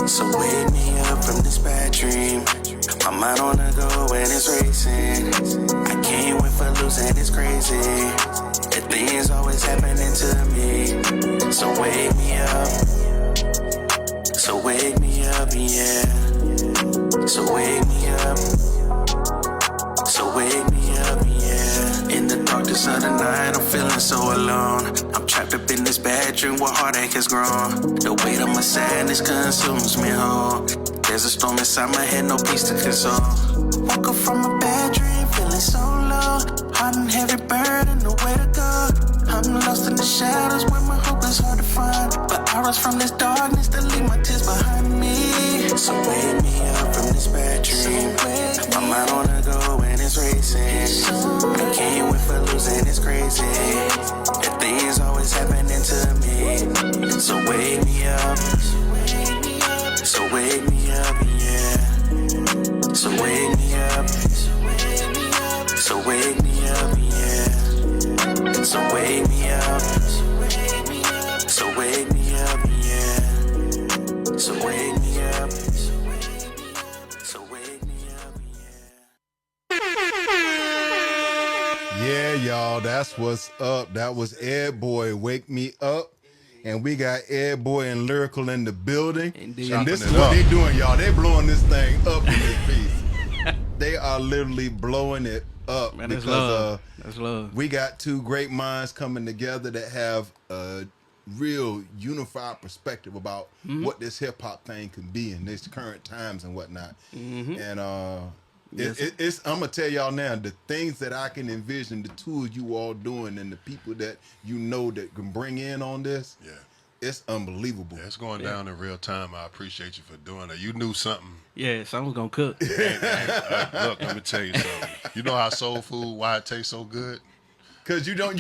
So wake me up from this bad dream. My mind on the go and it's racing. I can't wait for losing, it's crazy. And things always happening to me. So wake me up. So wake me up, yeah. So wake me up. So wake me up, yeah. In the darkness of the night, I'm feeling so alone. I'm trapped up in this bad dream where heartache has grown. The weight of my sadness consumes me whole. There's a storm inside my head, no peace to console. Woke up from a bad dream, feeling so low. Heart and heavy burden, nowhere to go. I'm lost in the shadows where my hope is hard to find. But I rise from this darkness to leave my tears behind me. So wake me up from this bad dream. My mind on the go and it's racing. I can't wait for losing, it's crazy. And things always happening to me. So wake me up. So wake me up, yeah. So wake me up. So wake me up, yeah. So wake me up. So wake me up, yeah. So wake me up. So wake me up, yeah. Yeah, y'all, that's what's up. That was EdBoi, Wake Me Up. And we got EdBoi and Lyrical in the building. Indeed. And this is what they doing, y'all. They blowing this thing up in this piece. They are literally blowing it up. Man, because that's love. That's love. we got two great minds coming together that have a real unified perspective about what this hip hop thing can be in these current times and whatnot. And it's I'm gonna tell y'all now, the things that I can envision the two of you all doing and the people that you know that can bring in on this, it's unbelievable. Yeah, it's going down in real time. I appreciate you for doing it. You knew something. Yeah, someone's gonna cook. Look, let me tell you something. You know how soul food, why it tastes so good? Cause you don't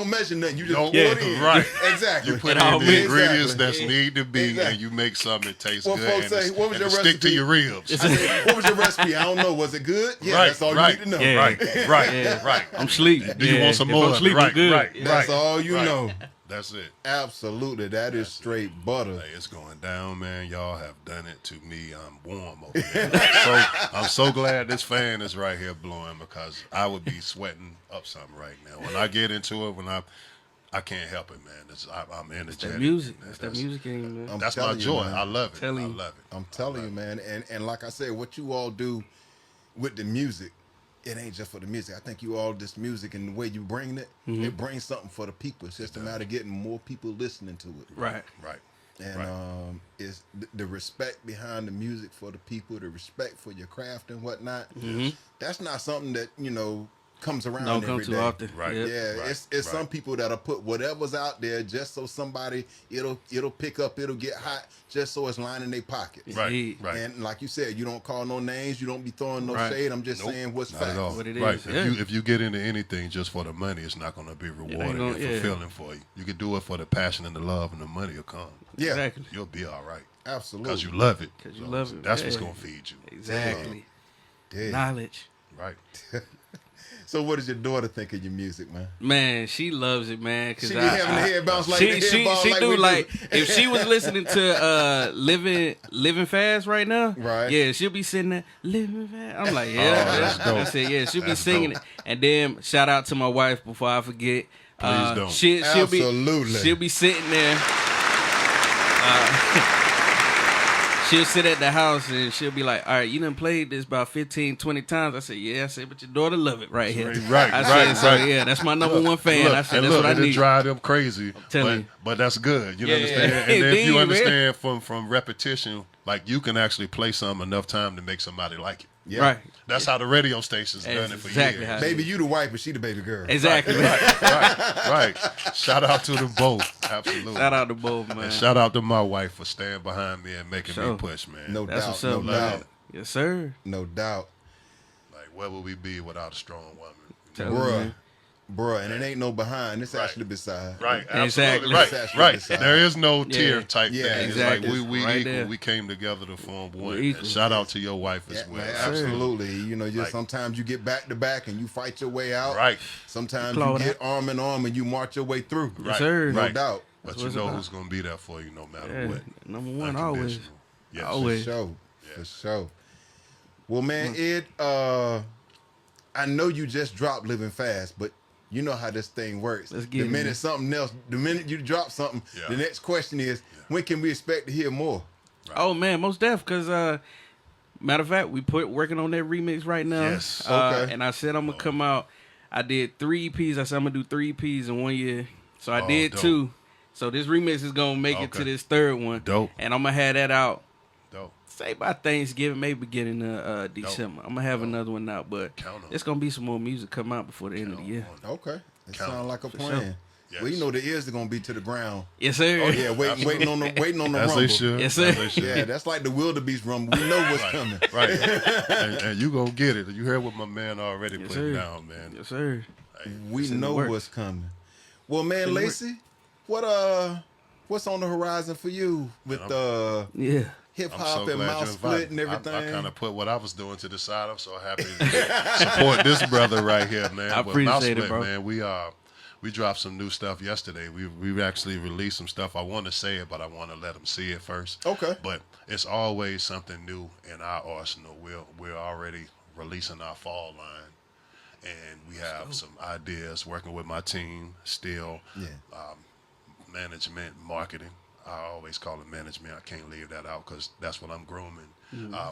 measure nothing. You just Don't- pour it in. right. Exactly. You put It all in the mixed. ingredients Exactly. that's need to be, Exactly. and you make something that tastes What good. folks and say, it's- what was and your it stick to recipe? your ribs. I said, what was your recipe? I don't know. Was it good? Yeah, Right, that's all right. you need to know. Yeah. Right, Yeah. right. I'm sleeping. Do you want some If more? I'm sleeping, Right, good. right. That's all you know. That's it. Absolutely. That is straight butter. Hey, it's going down, man. Y'all have done it to me. I'm warm over here. I'm so glad this fan is right here blowing, because I would be sweating up something right now. When I get into it, I can't help it, man. I'm energetic. That music. That's that music in, man. That's my telling you, joy. man. I love it. Telling I you. love it. I'm telling you, man. And like I said, what you all do with the music, it ain't just for the music. I think you all, this music and the way you bring it, it brings something for the people. It's just a matter of getting more people listening to it. Right. Right. And it's the respect behind the music for the people, the respect for your craft and whatnot. That's not something that, comes around Don't every come day. too often. Right. Yep. Yeah, Right, it's right. some people that'll put whatever's out there just so somebody it'll pick up, it'll get hot, just so it's lining their pockets. Right. Indeed. Right. And like you said, you don't call no names, you don't be throwing no Right. shade. I'm just Nope, saying what's not facts. at all. What it right. is, If yeah. you get into anything just for the money, it's not going to be rewarding gonna- and yeah. fulfilling for you. You can do it for the passion and the love, and the money will come. Yeah, Exactly. You'll be all right absolutely. because you love it. 'Cause you love it, That's what's yeah. going to feed you. Exactly. Dig. Knowledge. Right. So what does your daughter think of your music, man? Man, she loves it, man. Cause She be having the head bounce like the head ball she like do we like do. if she was listening to living fast right now, Right. Yeah, she'll be sitting there living fast. I'm like, Oh, yeah, that's dope. I said, yeah, she'll be That's singing dope. it. And then shout out to my wife before I forget. Please don't. She'll Absolutely. she'll be sitting there. She'll sit at the house and she'll be like, all right, you done played this about 15, 20 times. I said, yeah. I said, but your daughter love it right here. Right, I said, right, so right. yeah, that's my number one fan. Look, I said, and that's look, what I it'll need. drive them crazy, telling you. but that's good. You Yeah, understand? yeah. And then if Indeed, you man. understand from repetition, like you can actually play something enough time to make somebody like it. Yeah. Right. That's how the radio stations done it for exactly years. how it Baby, you the wife, but she the baby girl. Exactly. Right. Shout out to them both. Absolutely. Shout out to both, man. And shout out to my wife for standing behind me and making me push, man. No That's doubt. what's up, No man. doubt. Yes, sir. No doubt. Like, where would we be without a strong woman? Tell me, man. Bruh, and it ain't no behind. It's Right. actually beside. Right, Exactly. absolutely. Right, It's actually right. beside. There is no Yeah. tier type Yeah, thing. exactly. It's like we Right equal. there. We came together to form one. We're And equal. shout out to your wife as Yeah, well. man, Absolutely. absolutely. You know, just Like- sometimes you get back to back and you fight your way out. Right. Sometimes Claw you it get arm in arm and you march your way through. Right. sir. No Right. doubt. But That's you what it's know about. who's gonna be there for you no matter Yeah. what. Number one, always. Unconditional. Yes. Always. For sure. For Yes. sure. Well, man, Ed, I know you just dropped Living Fast, but you know how this thing works. Let's get the it, minute man. something else, the minute you drop something, Yeah. the next question is, when can we expect to hear more? Oh man, most def. Cause matter of fact, we working on that remix right now. Yes. Okay. And I said I'm gonna come out. I did 3 EPs. I said I'm gonna do 3 EPs in 1 year. So I did dope. 2. So this remix is gonna make it to Okay. this 3rd one. Dope. And I'm gonna have that out. Dope. Say by Thanksgiving, maybe beginning of December. I'm gonna have another one out, but Count 'em. it's gonna be some more music come out before the end of the year. Okay. It Count sounds like a for plan. sure. Yes. Well, you know the ears are gonna be to the ground. Yes, sir. Oh yeah, waiting on the As rumble. they should. Yes, sir. As they should. Yeah, that's like the wildebeest rumble. We know what's coming. Right. and you gonna get it. You heard what my man already Yes, putting sir. down, man. Yes, sir. We It's in the know works. what's coming. Well, man, in the Lacey, what's on the horizon for you with Yeah. hip I'm hop so and glad you Mouthsplit invited and me. everything? I kind of put what I was doing to the side. I'm so happy to support this brother right here, man. I But appreciate it, Mouthsplit, bro. Man, we dropped some new stuff yesterday. We actually released some stuff. I want to say it, but I want to let them see it first. Okay. But it's always something new in our arsenal. We're already releasing our fall line, and we have some ideas working with my team still. Yeah. Management, marketing. I always call it management. I can't leave that out because that's what I'm grooming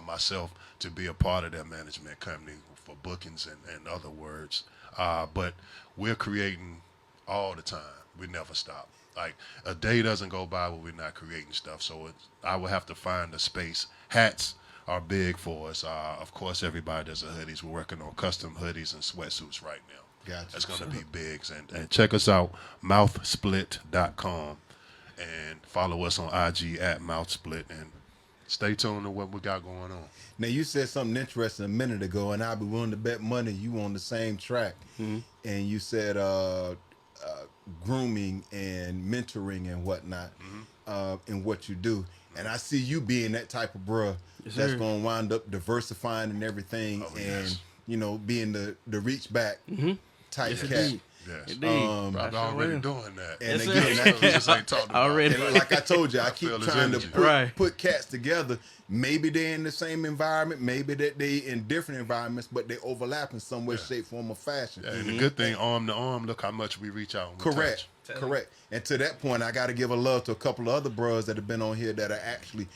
myself to be a part of that management company for bookings and other words. But we're creating all the time. We never stop. Like a day doesn't go by where we're not creating stuff. So I will have to find a space. Hats are big for us. Of course, everybody does a hoodies. We're working on custom hoodies and sweatsuits right now. Gotcha. That's going to be big. And check us out, mouthsplit.com. And follow us on IG at Mouthsplit. And stay tuned to what we got going on. Now, you said something interesting a minute ago, and I'll be willing to bet money you on the same track. And you said grooming and mentoring and whatnot in what you do. And I see you being that type of bruh that's sir. going to wind up diversifying and everything and, you know, being the reach back type cat. indeed. Yes. Indeed. I'm I sure already will. doing that. And Yes, again, sir. We just ain't talking about Already. it. And like I told you, I keep feel his trying to energy. put cats together. Maybe they're in the same environment. Maybe that they in different environments, but they overlap in some way, shape, form, or fashion. Yeah, and the good thing, arm to arm, look how much we reach out. And we Correct. touch. Correct. And to that point, I got to give a love to a couple of other bros that have been on here that are actually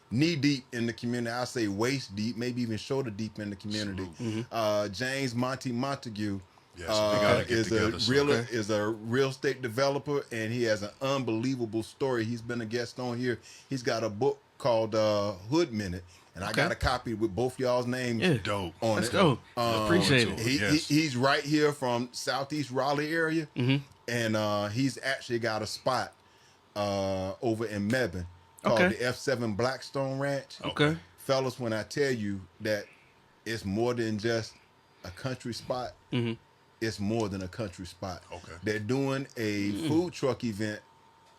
knee deep in the community. I say waist deep, maybe even shoulder deep in the community. James Montague. Yes, we gotta get is together a soon. real estate developer, and he has an unbelievable story. He's been a guest on here. He's got a book called Hood Minute, and I got a copy with both y'all's names Yeah. Dope. on Let's it. go. Appreciate it. Yes. He's right here from Southeast Raleigh area, and he's actually got a spot over in Mebane called Okay. the F7 Blackstone Ranch. Okay. Fellas, when I tell you that it's more than just a country spot, it's more than a country spot. Okay. They're doing a food truck event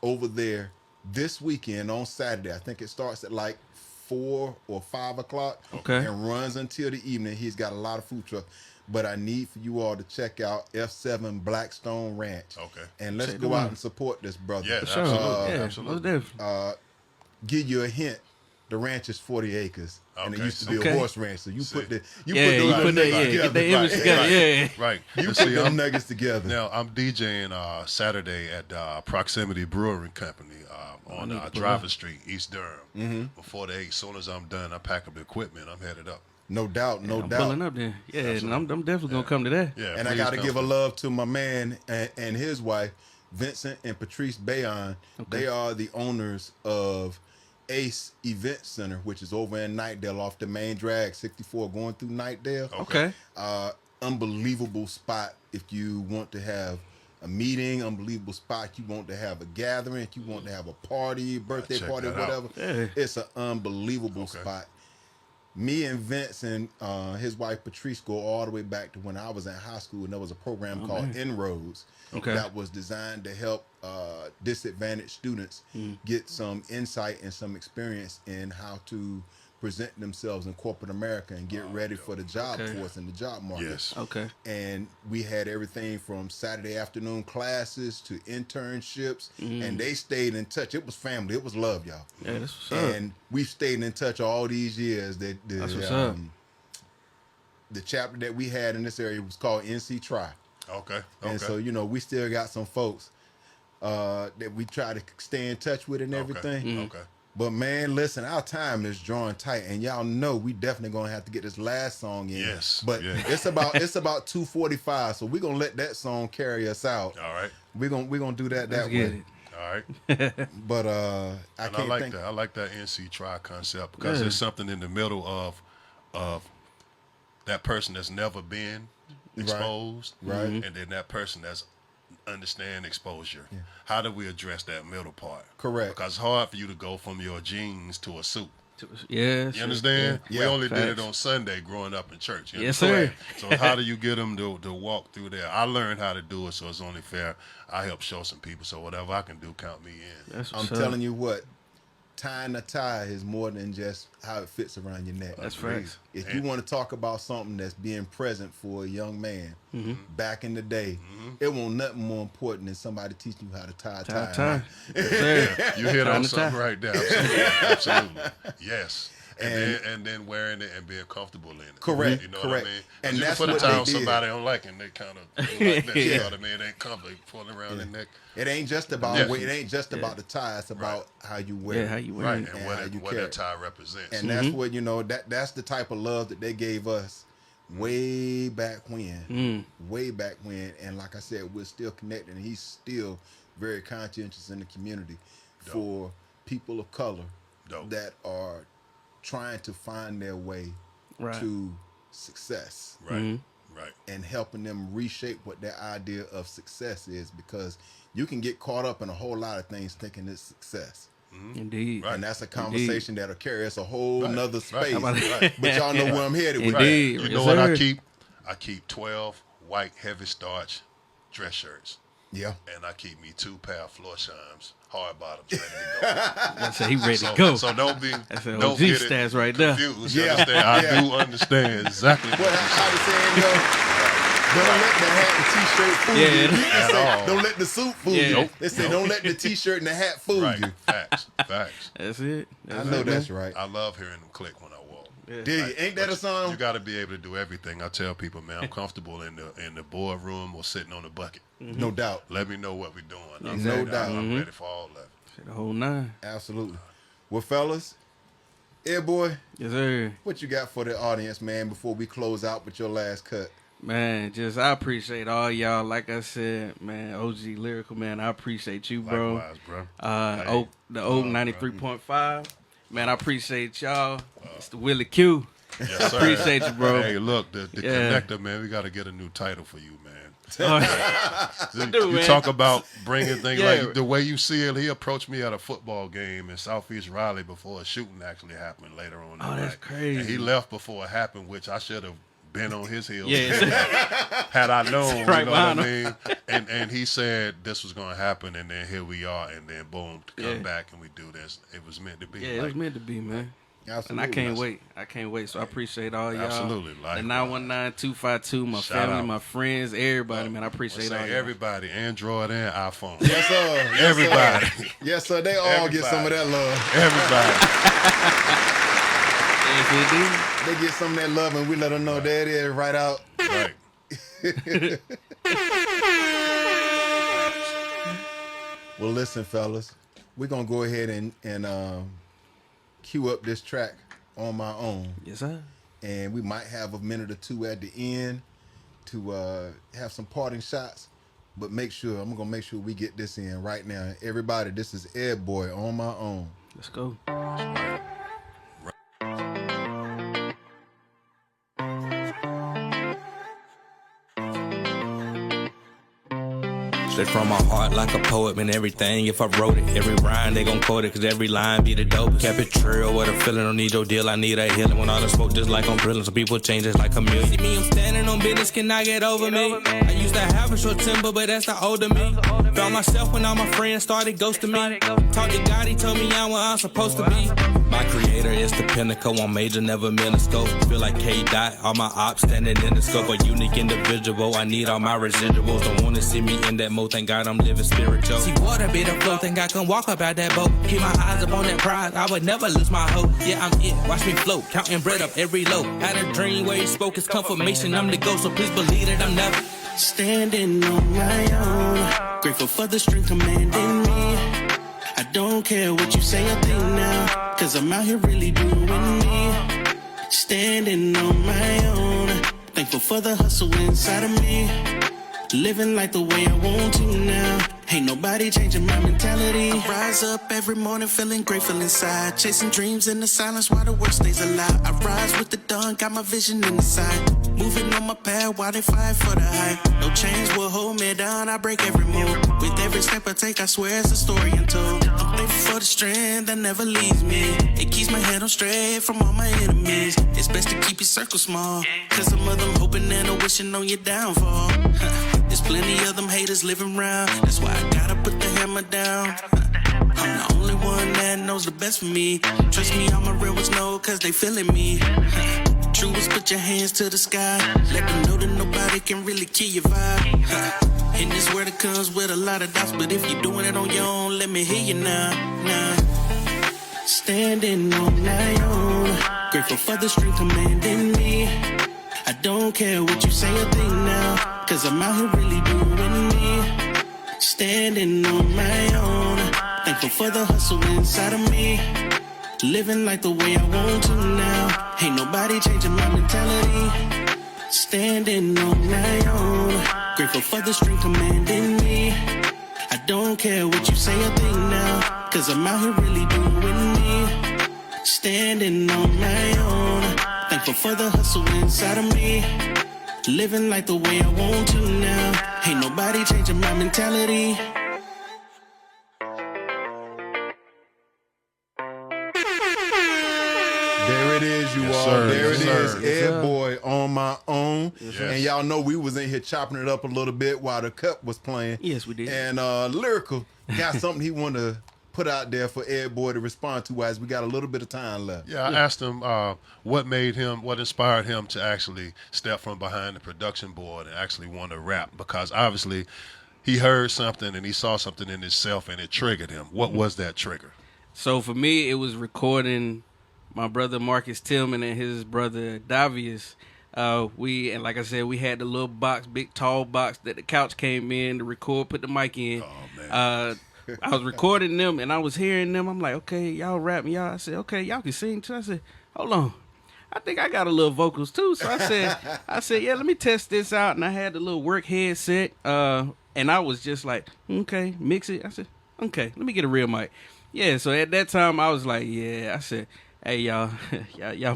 over there this weekend on Saturday. I think it starts at like 4 or 5 o'clock Okay. and runs until the evening. He's got a lot of food trucks. But I need for you all to check out F7 Blackstone Ranch. Okay. And let's Check go them out out. and support this brother. Yeah, For sure. absolutely. Yeah, Absolutely. most definitely. Give you a hint. The ranch is 40 acres. And it Okay. used to be Okay. a horse ranch. So you See. put the You those put that, nuggets yeah, together. get the image Right. together, yeah. Right. You And put see, them I'm- nuggets together. Now, I'm DJing Saturday at Proximity Brewing Company on need to pull Driver up. Street, East Durham. Before the 8, as soon as I'm done, I pack up the equipment. I'm headed up. No doubt, no I'm doubt. pulling up there. Yeah, and I'm definitely gonna come to that. Yeah, And I please got to come give a through. love to my man and his wife, Vincent and Patrice Bayon. They are the owners of Ace Event Center, which is over in Knightdale off the main drag 64 going through Knightdale. Okay. Unbelievable spot if you want to have a meeting, unbelievable spot you want to have a gathering, if you want to have a party, birthday party, whatever. Yeah. It's an unbelievable spot. Me and Vince and his wife Patrice go all the way back to when I was in high school, and there was a program called Inroads that was designed to help disadvantaged students get some insight and some experience in how to present themselves in corporate America and get ready for the job force and the job market. Yes. Okay. And we had everything from Saturday afternoon classes to internships, and they stayed in touch. It was family. It was love, y'all. Yeah, that's what's up. And we've stayed in touch all these years. That's what's up. The chapter that we had in this area was called NC Try. Okay. And so, you know, we still got some folks that we try to stay in touch with and everything. Okay. But man, listen, our time is drawing tight, and y'all know we definitely gonna have to get this last song in. Yes. But it's about 2:45, so we're gonna let that song carry us out. All right. We're gonna do that Let's that get way. All right. But I like that. I like that NC Try concept because there's something in the middle of that person that's never been exposed, right, and then that person that's understand exposure. How do we address that middle part? Correct. Because it's hard for you to go from your jeans to a suit. Yes. You understand? Yeah. We only did Facts. it on Sunday growing up in church. You Yes, understand? sir. So how do you get them to walk through there? I learned how to do it, so it's only fair. I help show some people, so whatever I can do, count me in. I'm telling you what, tying a tie is more than just how it fits around your neck. That's facts. If you want to talk about something that's being present for a young man back in the day, it won't nothing more important than somebody teaching you how to tie a tie. You hit on something right there. Absolutely. Yes. And then wearing it and being comfortable in it. Correct. You know correct. what I mean? And you that's put a what tie they on did. somebody don't like it, and they kind of like that. You know what I mean? It ain't comfortable. Pulling around the neck. It ain't just about it ain't just about the tie. It's about how you wear it. how you wear Right. it. And what that tie represents. And that's what, you know, that's the type of love that they gave us way back when. Way back when. And like I said, we're still connected, and he's still very conscientious in the community for people of color that are trying to find their way to success. Right. Right. And helping them reshape what their idea of success is, because you can get caught up in a whole lot of things thinking it's success. Indeed. And that's a conversation that'll carry us a whole nother space. Right. But y'all know where I'm headed with Indeed. that. You know what I keep? I keep 12 white heavy starch dress shirts. Yeah. And I keep me 2 pair of floor chimes, hard bottoms, ready to go. That's he ready to go. So don't be That's an don't OG get stats it right there. confused. You understand? I do understand exactly what Well, you're how saying. to say it, yo? Don't let the hat and t-shirt fool you. They At say, all. don't let the suit fool you. They say, don't let the t-shirt and the hat fool Right. you. Facts. That's it. I know that's right. I love hearing them click when I walk. Dig it. Ain't that a song? You got to be able to do everything. I tell people, man, I'm comfortable in the boardroom or sitting on the bucket. No doubt. Let me know what we're doing. I'm No ready. doubt. I'm ready for all of it. The whole 9. Absolutely. Well, fellas, EdBoi, Yes, sir. what you got for the audience, man, before we close out with your last cut? Man, I appreciate all y'all. Like I said, man, OG Lyrical, man, I appreciate you, bro. Likewise, bro. The old 93.5. Man, I appreciate y'all. It's the Willie Q. Yes, sir. Appreciate you, bro. Hey, look, the connector, man, we got to get a new title for you, man. You talk about bringing things like the way you see it. He approached me at a football game in Southeast Raleigh before a shooting actually happened later on. Oh, that's crazy. And he left before it happened, which I should have been on his heels. Yeah. Had I known, Right you know what I behind mean? And he said this was going to happen, and then here we are, and then boom, to come back and we do this. It was meant to be. Yeah, it was meant to be, man. Absolutely. And I can't wait. I can't wait. So I appreciate all y'all. Absolutely. The 919-252, my Shout family, out. my friends, everybody, man. I appreciate all y'all. Everybody, Android and iPhone. Yes, sir. Yes, Everybody. Sir. Yes, sir. They all get some of that love. Everybody. They get some of that love, and we let them know there it is right out. Right. Well, listen, fellas, we're going to go ahead and cue up this track on my own. Yes, sir. And we might have a minute or two at the end to have some parting shots. But I'm going to make sure we get this in right now. Everybody, this is EdBoi On My Own. Let's go. Straight from my heart like a poet, man, everything if I wrote it. Every rhyme, they gon' quote it, cause every line be the dopest. Kept it true, what a feeling, don't need your deal, I need a healing. When all the smoke just like I'm drilling, some people change just like a million. See me, I'm standing on business, can I get over me? I used to have a short temper, but that's the older me. Found myself when all my friends started ghosting me. Talked to God, he told me I'm where I'm supposed to be. My creator is the pinnacle, I'm major, never miniscope. Feel like K-Dot, all my ops standing in the scope. A unique individual, I need all my residuals. Don't wanna see me in that mode, thank God I'm living spiritual. See water be the flow, think I can walk up out that boat. Keep my eyes up on that prize, I would never lose my hope. Yeah, I'm it, watch me float, counting bread up every loaf. Had a dream where he spoke, it's confirmation, I'm the ghost, so please believe that I'm never standing on my own. Grateful for the strength commanding me. I don't care what you say or think now, cause I'm out here really doing me. Standing on my own. Thankful for the hustle inside of me. Living like the way I want to now. Ain't nobody changing my mentality. I rise up every morning feeling grateful inside. Chasing dreams in the silence while the world stays alive. I rise with the dawn, got my vision in the sight. Moving on my path while they fight for the hype. No chains will hold me down, I break every move. With every step I take, I swear it's a story untold. I'm thankful for the strength that never leaves me. It keeps my head on straight from all my enemies. It's best to keep your circle small, cause some of them hoping and are wishing on your downfall. There's plenty of them haters living around. That's why I gotta put the hammer down. I'm the only one that knows the best for me. Trust me, all my real ones know, cause they feeling me. True is put your hands to the sky. Let them know that nobody can really kill your vibe. In this world it comes with a lot of doubts, but if you're doing it on your own, let me hear you now. Standing on my own. Grateful for the strength commanding me. I don't care what you say or think now, cause I'm out here really doing me. Standing on my own. Thankful for the hustle inside of me. Living like the way I want to now. Ain't nobody changing my mentality. Standing on my own. Grateful for the strength commanding me. I don't care what you say or think now, cause I'm out here really doing me. Standing on my own. Thankful for the hustle inside of me. Living like the way I want to now. Ain't nobody changing my mentality. There it is, you all. Sir. There it is. Sir. EdBoi On My Own. Yes. And y'all know we was in here chopping it up a little bit while the cut was playing. Yes, we did. And Lyrical got something he wanted to put out there for EdBoi to respond to as we got a little bit of time left. Yeah, I asked him what inspired him to actually step from behind the production board and actually want to rap, because obviously he heard something and he saw something in himself and it triggered him. What was that trigger? So for me, it was recording my brother Marcus Tillman and his brother Davius. And like I said, we had the little box, big tall box that the couch came in to record, put the mic in. Oh, man. I was recording them and I was hearing them. I'm like, okay, y'all rapping, y'all. I said, okay, y'all can sing too. I said, hold on, I think I got a little vocals too. So I said, yeah, let me test this out. And I had the little work headset, and I was just like, okay, mix it. I said, okay, let me get a real mic. Yeah, so at that time I was like, yeah. I said, hey y'all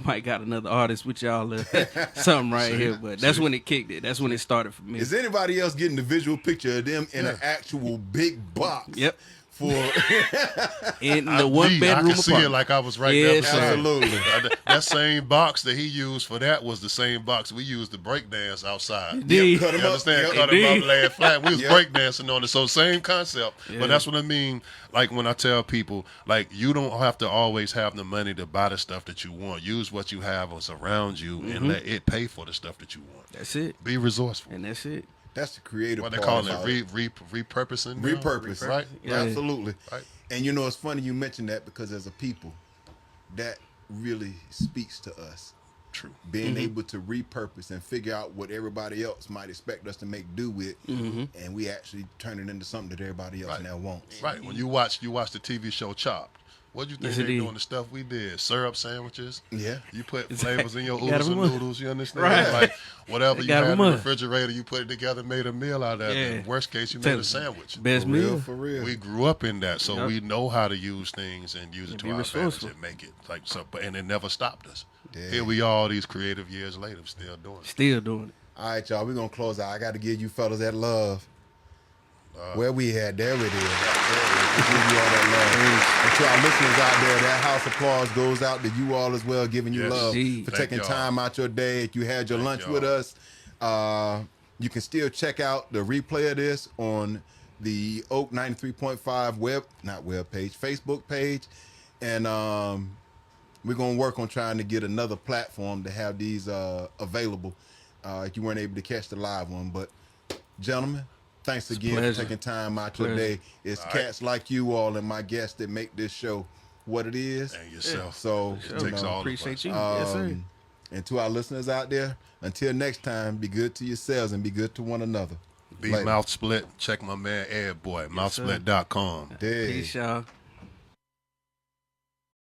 might got another artist with y'all, something right here. But that's when it kicked it. That's when it started for me. Is anybody else getting the visual picture of them in an actual big box? Yep. For in the one bedroom I can see it like I was right there. Absolutely. That same box that he used for that was the same box we used to break dance outside. Indeed. Cut 'em You up. understand? Yep. Cut him up, lay it flat. We was Yep. break dancing on it. So same concept. Yeah. But that's what I mean. Like when I tell people, like, you don't have to always have the money to buy the stuff that you want. Use what you have what's around you and let it pay for the stuff that you want. That's it. Be resourceful. And that's it. That's the creative What they part call about it, repurposing. now? Repurpose. Right? Yeah. Absolutely. Right. And you know, it's funny you mentioned that, because as a people, that really speaks to us. True. Being able to repurpose and figure out what everybody else might expect us to make do with, and we actually turn it into something that everybody else now wants. Right. When you watch the TV show Chopped, What you think Yes, they it is. doing? The stuff we did, syrup sandwiches. Yeah. You put flavors in your You got oodles and 'em up. noodles. You understand? Right. Like whatever They you got had 'em in the up. refrigerator, you put it together, made a meal out of that. Yeah. In worst case, you Tell made you, a sandwich. Best For real, meal. for real. We grew up in that, so Yep. we know how to use things and use it to be our advantage resourceful. and make it like so. But and it never stopped us. Yeah. Here we are, all these creative years later, still doing it. Still doing it. All right, y'all. We're gonna close out. I got to give you fellas that love. Where we at? There it is. There it is. We give you all that love. And to our listeners out there, that house applause goes out to you all as well, giving you Yes, love indeed. for Thank taking y'all. time out your day. If you had your lunch y'all. with us, you can still check out the replay of this on the Oak 93.5 Facebook page. And we're going to work on trying to get another platform to have these available if you weren't able to catch the live one. But, gentlemen, thanks again for pleasure. taking time out your day. It's cats like you all and my guests that make this show what it is. And yourself. So, It takes all of Appreciate us. you. Yes, sir. and to our listeners out there, until next time, be good to yourselves and be good to one another. Be Later. Mouthsplit. Check my man EdBoi, mouthsplit.com. Dig. Peace, y'all.